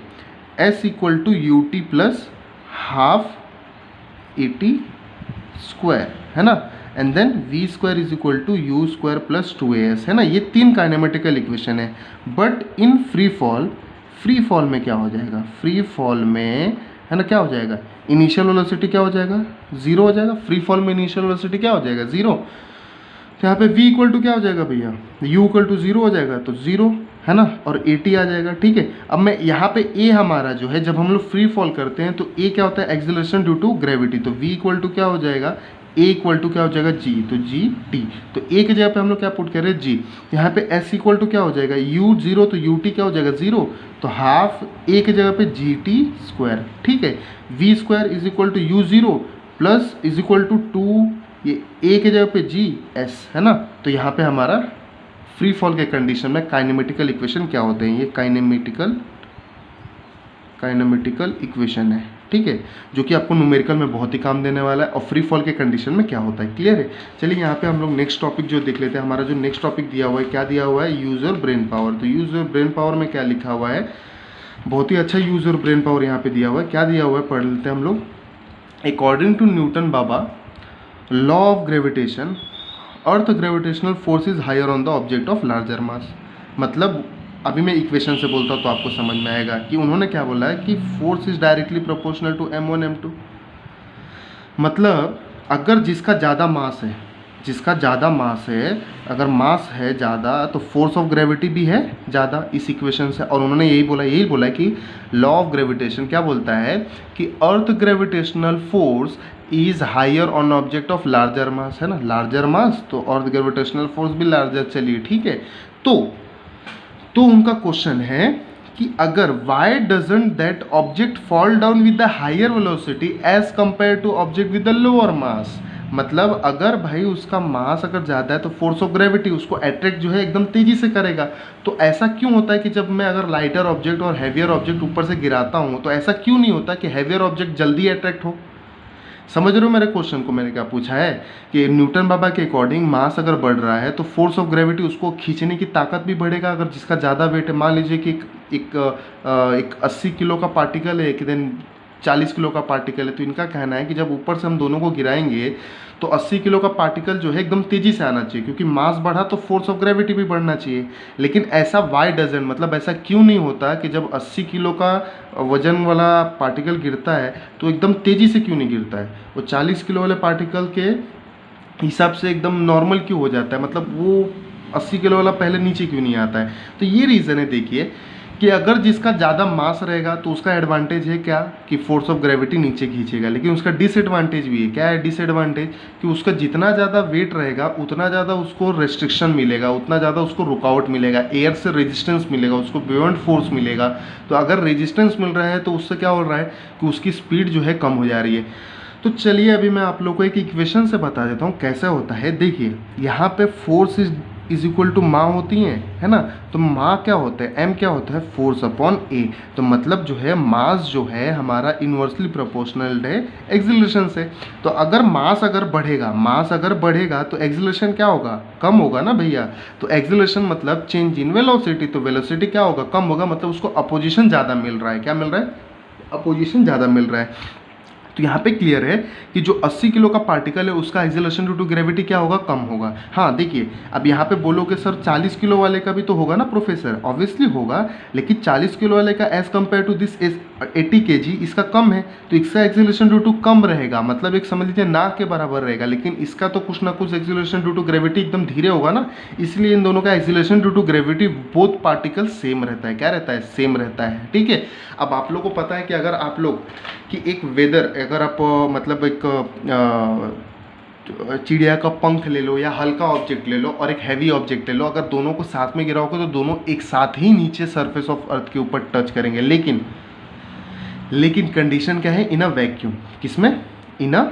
s equal to u t plus half a t square, है ना, and then v square is equal to u square plus 2as, है ना। ये तीन काइनेमेटिकल इक्वेशन है। बट इन फ्री फॉल में क्या हो जाएगा? फ्री फॉल में, है ना, क्या हो जाएगा? इनिशियल वेलोसिटी क्या हो जाएगा? जीरो हो जाएगा। फ्री फॉल में इनिशियल वेलोसिटी क्या हो जाएगा? जीरो। तो यहाँ पे v इक्वल टू क्या हो जाएगा भैया? u इक्वल टू जीरो हो जाएगा, तो जीरो, है ना, और ए टी आ जाएगा। ठीक है, अब मैं यहाँ पे a हमारा जो है, जब हम लोग फ्री फॉल करते हैं तो a क्या होता है? Acceleration due to gravity. तो v इक्वल टू क्या हो जाएगा? a इक्वल टू क्या हो जाएगा? g, तो g t। तो a की जगह पे हम लोग क्या पुट कर रहे हैं? g। यहाँ पे s इक्वल टू क्या हो जाएगा? u जीरो, तो u t क्या हो जाएगा? जीरो। तो हाफ a की जगह पे जी टी स्क्वायर। ठीक है, v square is equal to u zero plus is equal to two, ये a की जगह पे जी s, है ना। तो यहाँ पे हमारा फ्री फॉल के कंडीशन में काइनेमेटिकल इक्वेशन क्या होते हैं? ये काइनेमेटिकल इक्वेशन है, ठीक है, जो कि आपको न्यूमेरिकल में बहुत ही काम देने वाला है। और फ्री फॉल के कंडीशन में क्या होता है, क्लियर है। चलिए यहाँ पे हम लोग नेक्स्ट टॉपिक जो देख लेते हैं। हमारा जो नेक्स्ट टॉपिक दिया हुआ है, क्या दिया हुआ है? Use your brain power. तो यूज योर ब्रेन पावर में क्या लिखा हुआ है? बहुत ही अच्छा यूज योर ब्रेन पावर यहाँ पे दिया हुआ है। क्या दिया हुआ है पढ़ लेते हैं हम लोग। अकॉर्डिंग टू न्यूटन बाबा law of gravitation, earth gravitational force is higher on the object of larger mass. मतलब अभी मैं इक्वेशन से बोलता हूँ तो आपको समझ में आएगा कि उन्होंने क्या बोला है कि force is directly proportional to m1 m2। मतलब अगर जिसका ज़्यादा मास है, अगर मास है ज़्यादा तो फोर्स ऑफ ग्रेविटी भी है ज़्यादा, इस इक्वेशन से। और उन्होंने यही बोला कि लॉ ऑफ ग्रेविटेशन क्या बोलता है कि earth gravitational force is higher on object of larger mass, है ना, लार्जर मास तो अर्थ ग्रेविटेशनल फोर्स भी लार्जर। चलिए ठीक है, तो उनका क्वेश्चन है कि अगर why doesn't that object fall down with the higher velocity as compare to object with the lower mass. मतलब अगर भाई उसका मास अगर ज़्यादा है तो फोर्स ऑफ ग्रेविटी उसको अट्रैक्ट जो है एकदम तेज़ी से करेगा। तो ऐसा क्यों होता है कि जब मैं अगर लाइटर ऑब्जेक्ट और हैवियर ऑब्जेक्ट ऊपर से गिराता हूँ तो ऐसा क्यों नहीं होता कि हैवियर ऑब्जेक्ट जल्दी अट्रैक्ट हो? समझ रहे हो मेरे क्वेश्चन को? मैंने क्या पूछा है कि न्यूटन बाबा के अकॉर्डिंग मास अगर बढ़ रहा है तो फोर्स ऑफ ग्रेविटी उसको खींचने की ताकत भी बढ़ेगा। अगर जिसका ज़्यादा वेट है, मान लीजिए कि एक 80 किलो का पार्टिकल है, एक दिन 40 किलो का पार्टिकल है, तो इनका कहना है कि जब ऊपर से हम दोनों को गिराएंगे तो 80 किलो का पार्टिकल जो है एकदम तेज़ी से आना चाहिए, क्योंकि मास बढ़ा तो फोर्स ऑफ ग्रेविटी भी बढ़ना चाहिए। लेकिन ऐसा वाई डजेंट, मतलब ऐसा क्यों नहीं होता कि जब 80 किलो का वजन वाला पार्टिकल गिरता है तो एकदम तेज़ी से क्यों नहीं गिरता है, वो 40 किलो वाले पार्टिकल के हिसाब से एकदम नॉर्मल क्यों हो जाता है, मतलब वो 80 किलो वाला पहले नीचे क्यों नहीं आता है। तो ये रीज़न है देखिए कि अगर जिसका ज़्यादा मास रहेगा तो उसका एडवांटेज है क्या कि फोर्स ऑफ ग्रेविटी नीचे खींचेगा, लेकिन उसका डिसएडवांटेज भी है। क्या है डिसएडवांटेज? कि उसका जितना ज़्यादा वेट रहेगा उतना ज़्यादा उसको रेस्ट्रिक्शन मिलेगा, उतना ज़्यादा उसको रुकावट मिलेगा, एयर से रेजिस्टेंस मिलेगा, उसको बियॉन्ड फोर्स मिलेगा। तो अगर रेजिस्टेंस मिल रहा है तो उससे क्या हो रहा है कि उसकी स्पीड जो है कम हो जा रही है। तो चलिए अभी मैं आप लोग को एक इक्वेशन से बता देता हूँ कैसे होता है। देखिए यहाँ पे फोर्स इज इक्वल टू माँ होती हैं, है ना। तो माँ क्या होता है, एम क्या होता है, फोर्स अपॉन ए। तो मतलब जो है मास जो है हमारा इन्वर्सली प्रोपोर्शनल है एक्सीलरेशन से। तो अगर मास अगर बढ़ेगा तो एक्सीलरेशन क्या होगा, कम होगा ना भैया। तो एक्सीलरेशन मतलब चेंज इन वेलोसिटी, तो वेलोसिटी क्या होगा, कम होगा, मतलब उसको अपोजिशन ज़्यादा मिल रहा है। क्या मिल रहा है, अपोजिशन ज़्यादा मिल रहा है। तो यहाँ पे क्लियर है कि जो 80 किलो का पार्टिकल है उसका एक्सीलरेशन ड्यू टू ग्रेविटी क्या होगा, कम होगा। हाँ देखिए अब यहाँ पे बोलोगे सर 40 किलो वाले का भी तो होगा ना प्रोफेसर, ऑब्वियसली होगा, लेकिन 40 किलो वाले का as compare to this 80 kg इसका कम है, तो इसका एक्सीलरेशन ड्यू टू कम रहेगा, मतलब एक समझ लीजिए ना के बराबर रहेगा। लेकिन इसका तो कुछ ना कुछ एक्सीलरेशन ड्यू टू ग्रेविटी एकदम धीरे होगा ना, इसलिए इन दोनों का acceleration due to gravity both particle same रहता है। क्या रहता है, सेम रहता है। ठीक है, अब आप लोग को पता है कि अगर आप लोग कि एक वेदर, अगर आप मतलब एक चिड़िया का पंख ले लो या हल्का ऑब्जेक्ट ले लो और एक हैवी ऑब्जेक्ट ले लो, अगर दोनों को साथ में गिराओगे तो दोनों एक साथ ही नीचे सरफेस ऑफ अर्थ के ऊपर टच करेंगे। लेकिन कंडीशन क्या है, इन अ वैक्यूम। किसमें, इन अ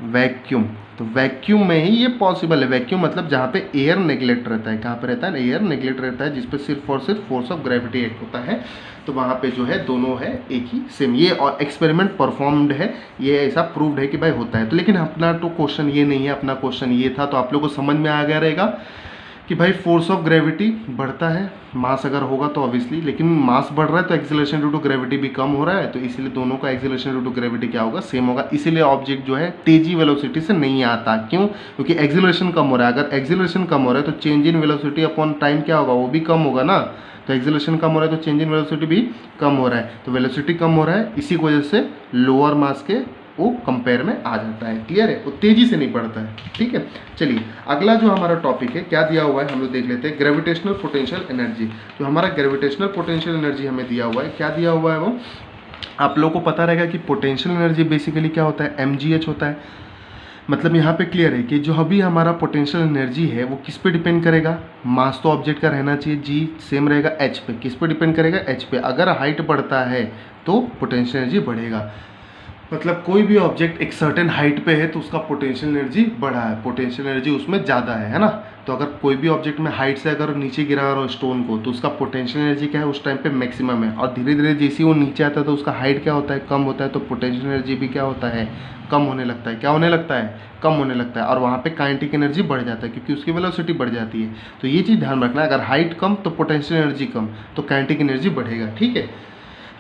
वैक्यूम। तो वैक्यूम में ही ये पॉसिबल है। वैक्यूम मतलब जहाँ पे एयर नेगलेक्ट रहता है। कहाँ पे रहता है, एयर नेगलेक्ट रहता है, जिस पे सिर्फ और सिर्फ फोर्स ऑफ ग्रेविटी एक्ट होता है। तो वहाँ पे जो है दोनों है एक ही सेम। ये और एक्सपेरिमेंट परफॉर्म्ड है, ये ऐसा प्रूव्ड है कि भाई होता है। तो लेकिन अपना तो क्वेश्चन ये नहीं है, अपना क्वेश्चन ये था, तो आप लोग को समझ में आ गया रहेगा कि भाई फोर्स ऑफ ग्रेविटी बढ़ता है, मास अगर होगा तो ऑब्वियसली, लेकिन मास बढ़ रहा है तो एक्सीलरेशन ड्यू टू ग्रेविटी भी कम हो रहा है, तो इसीलिए दोनों का एक्सीलरेशन ड्यू टू ग्रेविटी क्या होगा, सेम होगा। इसीलिए ऑब्जेक्ट जो है तेजी वेलोसिटी से नहीं आता। क्यों, क्योंकि एक्सीलरेशन कम हो रहा है। अगर एक्सीलरेशन कम हो रहा है तो change in velocity upon time क्या होगा, वो भी कम होगा ना। तो एक्सीलरेशन कम हो रहा है तो चेंज इन वेलोसिटी भी कम हो रहा है, तो वेलोसिटी कम हो रहा है, इसी वजह से लोअर मास के वो कंपेयर में आ जाता है। क्लियर है, वो तेजी से नहीं बढ़ता है। ठीक है, चलिए अगला जो हमारा टॉपिक है क्या दिया हुआ है हम लोग देख लेते हैं। Gravitational potential energy. जो हमारा ग्रेविटेशनल पोटेंशियल एनर्जी हमें दिया हुआ है, क्या दिया हुआ है वो आप लोगों को पता रहेगा कि पोटेंशियल एनर्जी बेसिकली क्या होता है, mgh होता है। मतलब यहाँ पे क्लियर है कि जो अभी हमारा पोटेंशियल एनर्जी है वो किस पे डिपेंड करेगा, मास तो ऑब्जेक्ट का रहना चाहिए, जी सेम रहेगा h पे। किस पे डिपेंड करेगा, h पे। अगर हाइट बढ़ता है तो पोटेंशियल एनर्जी बढ़ेगा। मतलब कोई भी ऑब्जेक्ट एक सर्टेन हाइट पे है तो उसका पोटेंशियल एनर्जी बढ़ा है, पोटेंशियल एनर्जी उसमें ज़्यादा है ना। तो अगर कोई भी ऑब्जेक्ट में हाइट से अगर नीचे गिरा रहा हो स्टोन को, तो उसका पोटेंशियल एनर्जी क्या है, उस टाइम पे मैक्सिमम है। और धीरे धीरे जैसे वो नीचे आता है तो उसका हाइट क्या होता है, कम होता है, तो पोटेंशियल एनर्जी भी क्या होता है, कम होने लगता है। क्या होने लगता है, कम होने लगता है। और वहाँ पे काइनेटिक एनर्जी बढ़ जाता है क्योंकि उसकी वेलोसिटी बढ़ जाती है। तो ये चीज़ ध्यान रखना है, अगर हाइट कम तो पोटेंशियल एनर्जी कम, तो काइनेटिक एनर्जी बढ़ेगा। ठीक है,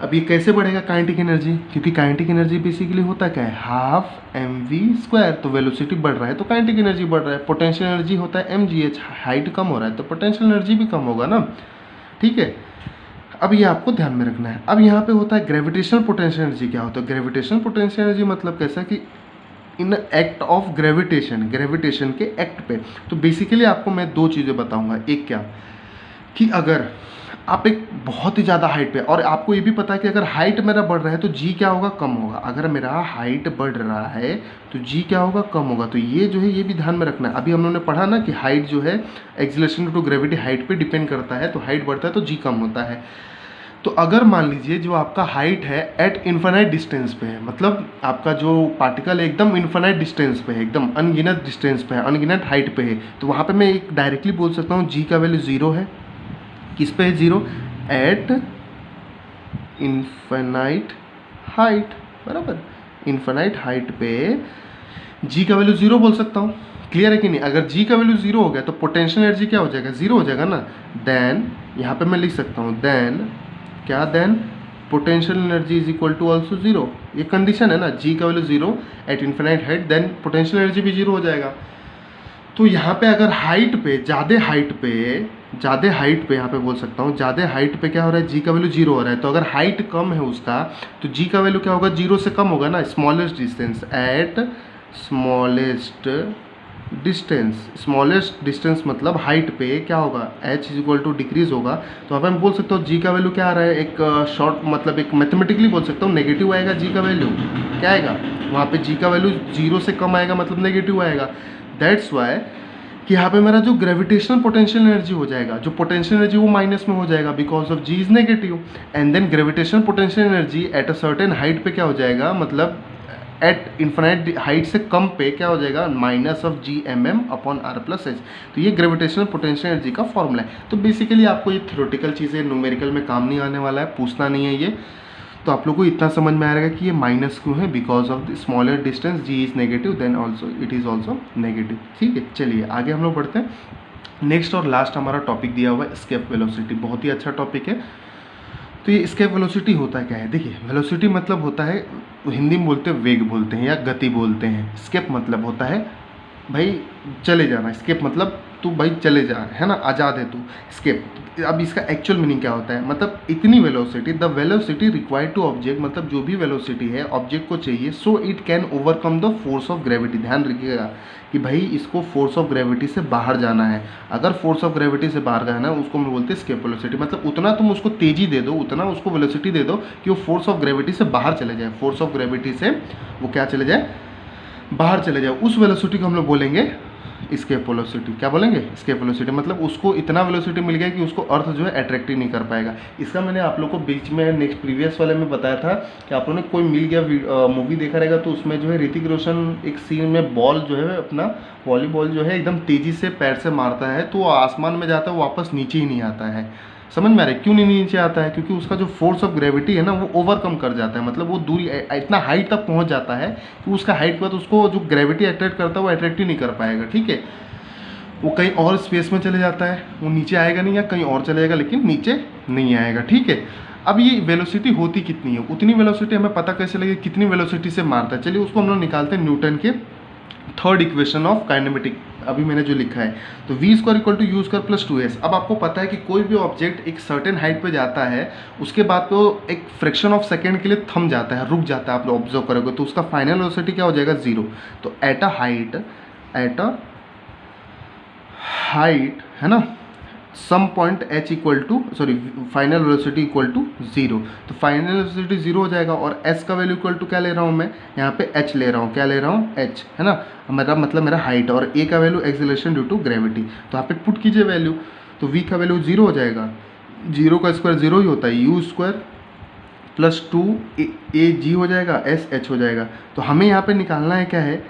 अब ये कैसे बढ़ेगा काइनेटिक एनर्जी, क्योंकि काइनेटिक एनर्जी बेसिकली होता क्या है, हाफ mv²। तो वेलोसिटी बढ़ रहा है तो काइनेटिक एनर्जी बढ़ रहा है। पोटेंशियल एनर्जी होता है mgh, हाइट कम हो रहा है तो पोटेंशियल एनर्जी भी कम होगा ना। ठीक है, अब ये आपको ध्यान में रखना है। अब यहाँ पे होता है ग्रेविटेशनल पोटेंशियल एनर्जी। क्या होता है ग्रेविटेशनल पोटेंशियल एनर्जी, मतलब कैसा कि in act of gravitation, gravitation के एक्ट पे। तो बेसिकली आपको मैं दो चीज़ें बताऊँगा। एक क्या कि अगर आप एक बहुत ही ज़्यादा हाइट पे, और आपको ये भी पता है कि अगर हाइट मेरा बढ़ रहा है तो जी क्या होगा, कम होगा। अगर मेरा हाइट बढ़ रहा है तो जी क्या होगा, कम होगा। तो ये जो है ये भी ध्यान में रखना है। अभी हम लोगों ने पढ़ा ना कि हाइट जो है एक्सीलरेशन टू ग्रेविटी हाइट पे डिपेंड करता है, तो हाइट बढ़ता है तो जी कम होता है। तो अगर मान लीजिए जो आपका हाइट है एट इन्फिनाइट डिस्टेंस पे है, मतलब आपका जो पार्टिकल है एकदम इन्फिनाइट डिस्टेंस पे है, एकदम अनगिनत डिस्टेंस पे है, अनगिनत हाइट पे है, तो वहाँ पे मैं एक डायरेक्टली बोल सकता हूँ जी का वैल्यू 0 है। किस पे है 0, एट इन्फिनाइट हाइट, बराबर। इन्फिनाइट हाइट पे जी का वैल्यू 0 बोल सकता हूँ। क्लियर है कि नहीं। अगर जी का वैल्यू 0 हो गया तो पोटेंशियल एनर्जी क्या हो जाएगा, 0 हो जाएगा ना। देन यहाँ पे मैं लिख सकता हूँ, देन क्या, then potential energy is equal to also 0। ये कंडीशन है ना, जी का value zero at infinite height, then potential energy भी जीरो हो जाएगा। तो यहाँ पे अगर हाइट पे ज़्यादा हाइट पे यहाँ पे बोल सकता हूँ, ज़्यादा हाइट पे क्या हो रहा है, जी का वैल्यू जीरो हो रहा है। तो अगर हाइट कम है उसका तो जी का वैल्यू क्या होगा, जीरो से कम होगा ना। Smallest distance at smallest distance मतलब हाइट पे क्या होगा, h is equal to decrease होगा। तो यहाँ पे हम बोल सकते हो जी का वैल्यू क्या आ रहा है, एक शॉर्ट मतलब एक मैथमेटिकली बोल सकता हूँ नेगेटिव आएगा। जी का वैल्यू क्या आएगा वहाँ पे, जी का वैल्यू जीरो से कम आएगा मतलब नेगेटिव आएगा। दैट्स वाई कि यहाँ पे मेरा जो ग्रेविटेशनल पोटेंशियल एनर्जी हो जाएगा, जो पोटेंशियल एनर्जी वो माइनस में हो जाएगा because of g is negative. And then gravitational potential energy at a certain height पे क्या हो जाएगा, मतलब एट इन्फिनाइट हाइट से कम पे क्या हो जाएगा, minus of G M m upon r plus h. तो ये ग्रेविटेशनल पोटेंशियल एनर्जी का फॉर्मूला है। तो बेसिकली आपको ये थ्योरेटिकल चीज़ें न्यूमेरिकल में काम नहीं आने वाला है, पूछना नहीं है ये। तो आप लोग को इतना समझ में आएगा कि ये माइनस क्यों है, because of the smaller distance g is negative then also it is also negative. ठीक है, चलिए आगे हम लोग बढ़ते हैं। नेक्स्ट और लास्ट हमारा टॉपिक दिया हुआ है एस्केप वेलोसिटी। बहुत ही अच्छा टॉपिक है। तो ये एस्केप वेलोसिटी होता है क्या है, देखिए वेलोसिटी मतलब होता है, हिंदी में बोलते हैं वेग बोलते हैं या गति बोलते हैं। एस्केप मतलब होता है भाई चले जाना, एस्केप मतलब तू भाई चले जा, है ना, आज़ाद है तू, एस्केप। अब इसका एक्चुअल मीनिंग क्या होता है, मतलब इतनी velocity, the velocity required to object, मतलब जो भी वेलोसिटी है ऑब्जेक्ट को चाहिए so it can overcome the force of gravity. ध्यान रखिएगा कि भाई इसको फोर्स ऑफ ग्रेविटी से बाहर जाना है। अगर फोर्स ऑफ ग्रेविटी से बाहर जाना है उसको हम बोलते हैं एस्केप वेलोसिटी। मतलब उतना तुम उसको तेजी दे दो, उतना उसको वेलोसिटी दे दो कि वो फोर्स ऑफ ग्रेविटी से बाहर चले जाए, फोर्स ऑफ ग्रेविटी से वो क्या चले जाए, बाहर चले जाए। उस वेलोसिटी को हम लोग बोलेंगे एस्केप वेलोसिटी। क्या बोलेंगे, एस्केप वेलोसिटी। मतलब उसको इतना वेलोसिटी मिल गया कि उसको अर्थ जो है अट्रैक्ट ही नहीं कर पाएगा। इसका मैंने आप लोग को बीच में नेक्स्ट प्रीवियस वाले में बताया था कि आप लोगों ने कोई मिल गया मूवी देखा रहेगा तो उसमें जो है ऋतिक रोशन एक सीन में बॉल जो है अपना वॉलीबॉल जो है एकदम तेज़ी से पैर से मारता है तो वो आसमान में जाता है, वापस नीचे ही नहीं आता है। समझ में आ रहा है क्यों नहीं नीचे आता है, क्योंकि उसका जो फोर्स ऑफ ग्रेविटी है ना वो ओवरकम कर जाता है। मतलब वो दूरी इतना हाइट तक पहुंच जाता है कि उसका हाइट के बाद उसको जो ग्रेविटी अट्रैक्ट करता है वो अट्रैक्ट ही नहीं कर पाएगा। ठीक है, वो कहीं और स्पेस में चले जाता है, वो नीचे आएगा नहीं, या कहीं और चले जाएगा लेकिन नीचे नहीं आएगा। ठीक है, अब ये वेलोसिटी होती कितनी है, उतनी वेलोसिटी हमें पता कैसे लगे कितनी वेलोसिटी से मारता है। चलिए उसको हम लोग निकालते हैं न्यूटन के थर्ड इक्वेशन ऑफ काइनेमेटिक। अभी मैंने जो लिखा है तो v square equal to u square plus 2s। अब आपको पता है कि कोई भी ऑब्जेक्ट एक सर्टेन हाइट पे जाता है उसके बाद तो एक फ्रैक्शन ऑफ सेकेंड के लिए थम जाता है, रुक जाता है। आप लोग ऑब्जर्व करोगे तो उसका फाइनल वेलोसिटी क्या हो जाएगा, जीरो। तो एट अ हाइट है ना, some point h equal to final velocity equal to zero. तो फाइनल वेलोसिटी जीरो हो जाएगा और s का वैल्यू इक्वल टू क्या ले रहा हूँ मैं, यहाँ पे h ले रहा हूँ, क्या ले रहा हूँ, h, है ना, मेरा मतलब मेरा हाइट, और a का value acceleration due to gravity. तो यहाँ पे पुट कीजिए वैल्यू, तो v का वैल्यू जीरो हो जाएगा, जीरो का स्क्वायर जीरो ही होता है, यू स्क्वायर प्लस 2 हो जाएगा, एस एच हो जाएगा। तो हमें यहाँ पे निकालना है क्या है,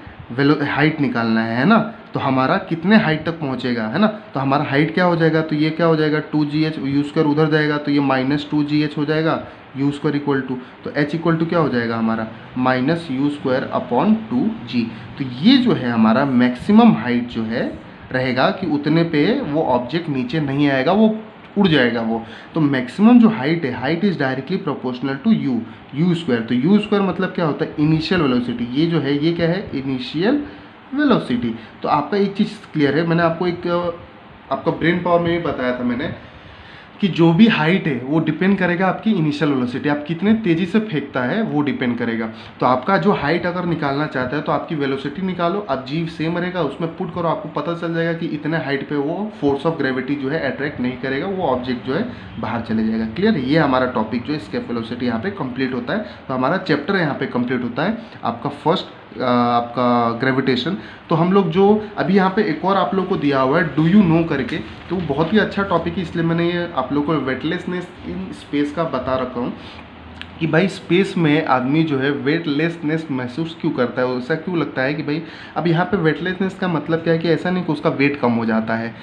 हाइट निकालना है ना। तो हमारा कितने हाइट तक पहुँचेगा, है ना। तो हमारा हाइट क्या हो जाएगा, तो ये क्या हो जाएगा 2gh, यू स्क्वायर उधर जाएगा तो ये माइनस 2gh हो जाएगा, यू स्क्वायर इक्वल टू, तो h इक्वल टू क्या हो जाएगा हमारा minus you square upon 2g। तो ये जो है हमारा मैक्सिमम हाइट जो है रहेगा कि उतने पे वो ऑब्जेक्ट नीचे नहीं आएगा, वो उड़ जाएगा वो। तो मैक्सिमम जो हाइट है, height is directly proportional to u square. तो यू स्क्वायर मतलब क्या होता है, इनिशियल वेलोसिटी। ये जो है ये क्या है, इनिशियल वेलोसिटी। तो आपका एक चीज़ क्लियर है, मैंने आपको एक आपका ब्रेन पावर में भी बताया था मैंने कि जो भी हाइट है वो डिपेंड करेगा आपकी इनिशियल वेलोसिटी, आप कितने तेज़ी से फेंकता है वो डिपेंड करेगा। तो आपका जो हाइट अगर निकालना चाहता है तो आपकी वेलोसिटी निकालो, अब जी सेम रहेगा उसमें पुट करो, आपको पता चल जाएगा कि इतने हाइट पे वो फोर्स ऑफ ग्रेविटी जो है अट्रैक्ट नहीं करेगा, वो ऑब्जेक्ट जो है बाहर चले जाएगा। क्लियर है, ये हमारा टॉपिक जो है एस्केप वेलोसिटी यहाँ पे कंप्लीट होता है। तो हमारा चैप्टर यहाँ पे कंप्लीट होता है, आपका फर्स्ट आपका ग्रेविटेशन। तो हम लोग जो अभी यहाँ पे एक और आप लोग को दिया हुआ है डू यू नो करके, तो बहुत ही अच्छा टॉपिक है, इसलिए मैंने ये आप लोग को वेटलेसनेस इन स्पेस का बता रखा हूँ कि भाई स्पेस में आदमी जो है वेटलेसनेस महसूस क्यों करता है, ऐसा क्यों लगता है कि भाई, अब यहाँ पे वेटलेसनेस का मतलब क्या है कि ऐसा नहीं कि उसका वेट कम हो जाता है,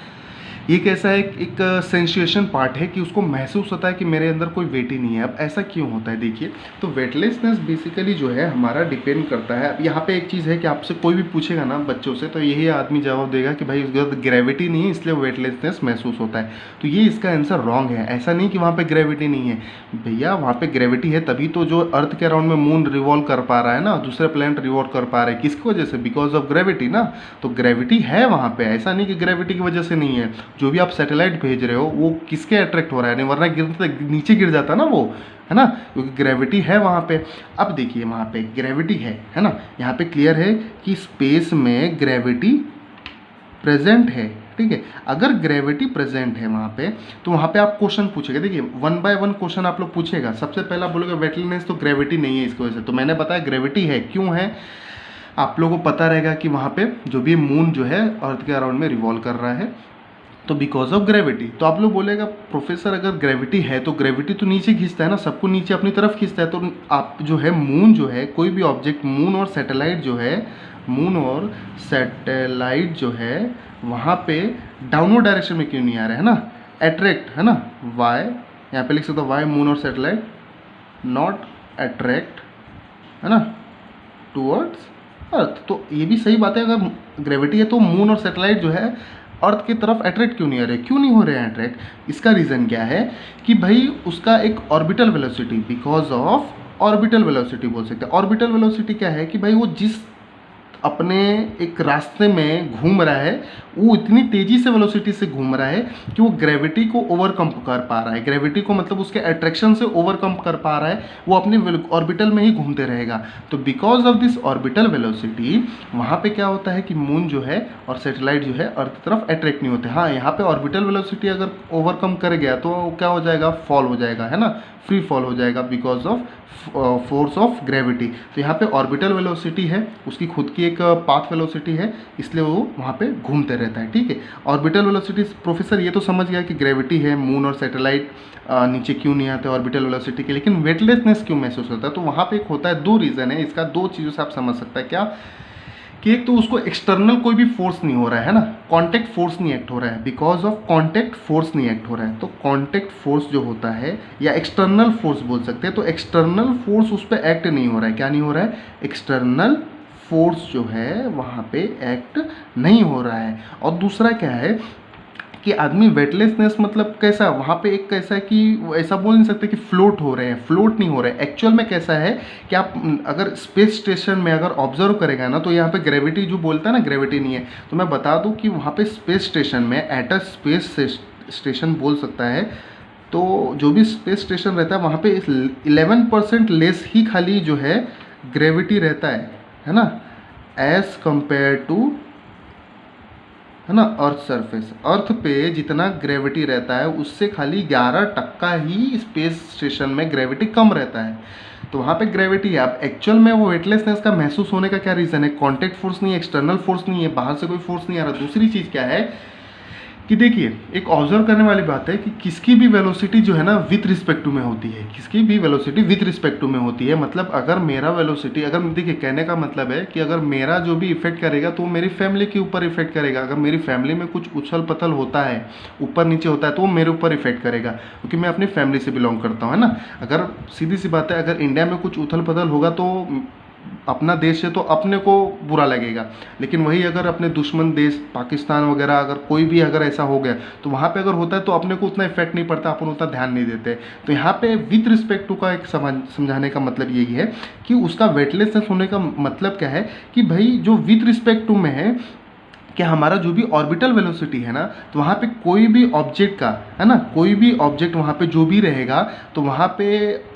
ये कैसा है, एक सेंसेशन पार्ट है कि उसको महसूस होता है कि मेरे अंदर कोई वेट ही नहीं है। अब ऐसा क्यों होता है देखिए, तो वेटलेसनेस बेसिकली जो है हमारा डिपेंड करता है। अब यहाँ पे एक चीज़ है कि आपसे कोई भी पूछेगा ना बच्चों से, तो यही आदमी जवाब देगा कि भाई उसके अंदर ग्रेविटी नहीं है इसलिए वेटलेसनेस महसूस होता है। तो ये इसका आंसर रॉन्ग है। ऐसा नहीं कि वहाँ पे ग्रेविटी नहीं है भैया, वहाँ पे ग्रेविटी है, तभी तो जो अर्थ के अराउंड में मून रिवॉल्व कर पा रहा है ना, दूसरे प्लैनेट रिवॉल्व कर पा रहे हैं, किसकी वजह से? बिकॉज ऑफ ग्रेविटी ना। तो ग्रेविटी है वहाँ पे, ऐसा नहीं कि ग्रेविटी की वजह से नहीं है। जो भी आप सैटेलाइट भेज रहे हो वो किसके अट्रैक्ट हो रहा है, नहीं वरना नीचे गिर जाता ना वो, है ना, क्योंकि ग्रेविटी है वहाँ पे। अब देखिए वहाँ पे ग्रेविटी है ना, यहाँ पे क्लियर है कि स्पेस में ग्रेविटी प्रेजेंट है, ठीक है। अगर ग्रेविटी प्रेजेंट है वहाँ पे, तो वहाँ पे आप क्वेश्चन पूछेगा। देखिए 1 बाय 1 क्वेश्चन आप लोग पूछेगा। सबसे पहला बोलोगे वेटलेसनेस तो ग्रेविटी नहीं है इसकी वजह से, तो मैंने बताया ग्रेविटी है। क्यों है आप लोगों को पता रहेगा कि वहाँ पे जो भी मून जो है अर्थ के अराउंड में रिवॉल्व कर रहा है, तो बिकॉज ऑफ ग्रेविटी। तो आप लोग बोलेगा प्रोफेसर अगर ग्रेविटी है तो ग्रेविटी तो नीचे खींचता है ना, सबको नीचे अपनी तरफ खींचता है। तो आप जो है मून जो है, कोई भी ऑब्जेक्ट, मून और सैटेलाइट जो है, मून और सैटेलाइट जो है वहाँ पे डाउनवर्ड डायरेक्शन में क्यों नहीं आ रहा है ना, अट्रैक्ट, है ना, वाई, यहाँ पे लिख सकते हो वाई मून और सैटेलाइट नॉट अट्रैक्ट, है ना, टूवर्ड्स अर्थ। तो ये भी सही बात है, अगर ग्रेविटी है तो मून और सैटेलाइट जो है अर्थ की तरफ अट्रैक्ट क्यों नहीं आ रहे, क्यों नहीं हो रहे हैं अट्रैक्ट? इसका रीज़न क्या है कि भाई उसका एक orbital velocity, because of orbital velocity बोल सकते हैं। ऑर्बिटल वेलोसिटी क्या है कि भाई वो जिस अपने एक रास्ते में घूम रहा है, वो इतनी तेज़ी से वेलोसिटी से घूम रहा है कि वो ग्रेविटी को ओवरकम कर पा रहा है। ग्रेविटी को मतलब उसके अट्रैक्शन से ओवरकम कर पा रहा है, वो अपने ऑर्बिटल में ही घूमते रहेगा। तो because of this orbital velocity वहाँ पे क्या होता है कि मून जो है और सैटेलाइट जो है अर्थ की तरफ अट्रैक्ट नहीं होते। हाँ, यहाँ पे ऑर्बिटल वेलोसिटी अगर ओवरकम कर गया तो क्या हो जाएगा, फॉल हो जाएगा, है ना, फ्री फॉल हो जाएगा because of force of gravity. तो यहाँ पे ऑर्बिटल वेलोसिटी है, उसकी खुद की एक पाथ वेलोसिटी है, इसलिए वो वहाँ पे घूमते रहता है, ठीक है। ऑर्बिटल वेलोसिटी, प्रोफेसर ये तो समझ गया कि ग्रेविटी है, मून और सैटेलाइट नीचे क्यों नहीं आते ऑर्बिटल वेलोसिटी के, लेकिन वेटलेसनेस क्यों महसूस होता है? तो वहाँ पे एक होता है, 2 रीज़न है इसका, 2 चीज़ों से आप समझ सकते हैं क्या, कि एक तो उसको एक्सटर्नल कोई भी फोर्स नहीं हो रहा है ना, कांटेक्ट फोर्स नहीं एक्ट हो रहा है, बिकॉज ऑफ कांटेक्ट फोर्स नहीं एक्ट हो रहा है। तो कांटेक्ट फोर्स जो होता है या एक्सटर्नल फोर्स बोल सकते हैं, तो एक्सटर्नल फोर्स उस पर एक्ट नहीं हो रहा है। क्या नहीं हो रहा है? एक्सटर्नल फोर्स जो है वहाँ पे एक्ट नहीं हो रहा है। और दूसरा क्या है कि आदमी वेटलेसनेस मतलब कैसा, वहाँ पे एक कैसा है कि ऐसा बोल नहीं सकते कि फ्लोट हो रहे हैं, फ्लोट नहीं हो रहे हैं। एक्चुअल में कैसा है कि आप अगर स्पेस स्टेशन में अगर ऑब्जर्व करेगा ना, तो यहाँ पे ग्रेविटी जो बोलता है ना, ग्रेविटी नहीं है। तो मैं बता दूँ कि वहाँ पे स्पेस स्टेशन में, एट अ स्पेस स्टेशन बोल सकता है, तो जो भी स्पेस स्टेशन रहता है वहाँ पे 11% लेस ही खाली जो है ग्रेविटी रहता है ना, एज़ कम्पेयर टू, है ना, अर्थ सरफेस। अर्थ पे जितना ग्रेविटी रहता है उससे खाली 11% ही स्पेस स्टेशन में ग्रेविटी कम रहता है। तो वहाँ पे ग्रेविटी है। अब एक्चुअल में वो वेटलेसनेस का महसूस होने का क्या रीज़न है? कांटेक्ट फोर्स नहीं है, एक्सटर्नल फोर्स नहीं है, बाहर से कोई फोर्स नहीं आ रहा। दूसरी चीज़ क्या है कि देखिए, एक ऑब्जर्व करने वाली बात है कि किसकी भी वेलोसिटी जो है ना विथ रिस्पेक्ट टू में होती है, किसकी भी वेलोसिटी विथ रिस्पेक्ट टू में होती है। मतलब अगर मेरा वेलोसिटी, अगर देखिए कहने का मतलब है कि अगर मेरा जो भी इफेक्ट करेगा तो वो मेरी फैमिली के ऊपर इफेक्ट करेगा। अगर मेरी फैमिली में कुछ उछल पथल होता है, ऊपर नीचे होता है, तो वो मेरे ऊपर इफेक्ट करेगा, क्योंकि मैं अपनी फैमिली से बिलोंग करता हूँ, है ना। अगर सीधी सी बात है, अगर इंडिया में कुछ उथल पथल होगा तो अपना देश है तो अपने को बुरा लगेगा, लेकिन वही अगर अपने दुश्मन देश पाकिस्तान वगैरह अगर कोई भी अगर ऐसा हो गया तो वहाँ पे अगर होता है तो अपने को उतना इफेक्ट नहीं पड़ता, अपन उतना ध्यान नहीं देते। तो यहाँ पे विथ रिस्पेक्ट टू का एक समझाने का मतलब यही है कि उसका वेटलेसनेस होने का मतलब क्या है कि भाई जो विथ रिस्पेक्ट टू में है कि हमारा जो भी ऑर्बिटल वेलोसिटी है ना, तो वहाँ पे कोई भी ऑब्जेक्ट का, है ना, कोई भी ऑब्जेक्ट वहाँ पे जो भी रहेगा, तो वहाँ पे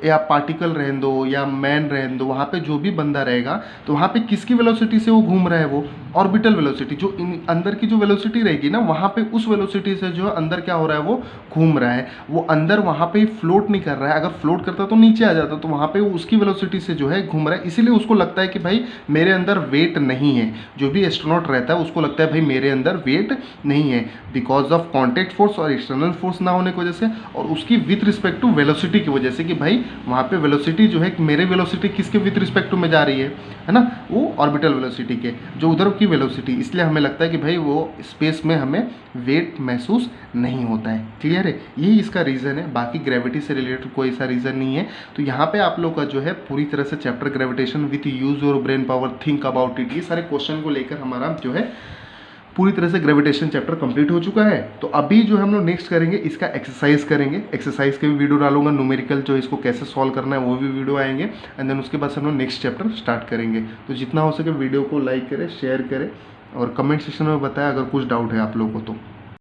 या पार्टिकल रहने दो या मैन रहने दो, वहाँ पे जो भी बंदा रहेगा तो वहाँ पे किसकी वेलोसिटी से वो घूम रहा है? वो ऑर्बिटल वेलोसिटी, जो अंदर की जो वेलोसिटी रहेगी ना, वहाँ पे उस वेलोसिटी से जो अंदर क्या हो रहा है, वो घूम रहा है। वो अंदर वहाँ पे फ्लोट नहीं कर रहा है। अगर फ्लोट करता तो नीचे आ जाता, तो वहाँ पे वो उसकी वेलोसिटी से जो है घूम रहा है। इसीलिए उसको लगता है कि भाई मेरे अंदर वेट नहीं है। जो भी एस्ट्रोनॉट रहता है उसको लगता है भाई मेरे अंदर वेट नहीं है, बिकॉज ऑफ कॉन्टेक्ट फोर्स और एक्सटर्नल फोर्स ना होने की वजह से, और उसकी विथ रिस्पेक्ट टू वेलोसिटी की वजह से कि भाई वहाँ पे वेलोसिटी जो है, मेरे वेलोसिटी किसके विथ रिस्पेक्ट टू में जा रही है ना, वो ऑर्बिटल वेलोसिटी के, जो उधर की की वेलोसिटी, इसलिए हमें लगता है कि भाई वो स्पेस में हमें वेट महसूस नहीं होता है। क्लियर है, यही इसका रीज़न है, बाकी ग्रेविटी से रिलेटेड कोई ऐसा रीज़न नहीं है। तो यहाँ पे आप लोग का जो है पूरी तरह से chapter gravitation with use your brain power, think about it, ये सारे क्वेश्चन को लेकर हमारा जो है पूरी तरह से ग्रेविटेशन चैप्टर कंप्लीट हो चुका है। तो अभी जो हम लोग नेक्स्ट करेंगे इसका एक्सरसाइज करेंगे, एक्सरसाइज के भी वीडियो डालूंगा, न्यूमेरिकल जो इसको कैसे सॉल्व करना है वो भी वीडियो आएंगे। एंड देन उसके बाद से हम लोग नेक्स्ट चैप्टर स्टार्ट करेंगे। तो जितना हो सके वीडियो को लाइक करें, शेयर करें और कमेंट सेक्शन में बताएं अगर कुछ डाउट है आप लोगों को तो।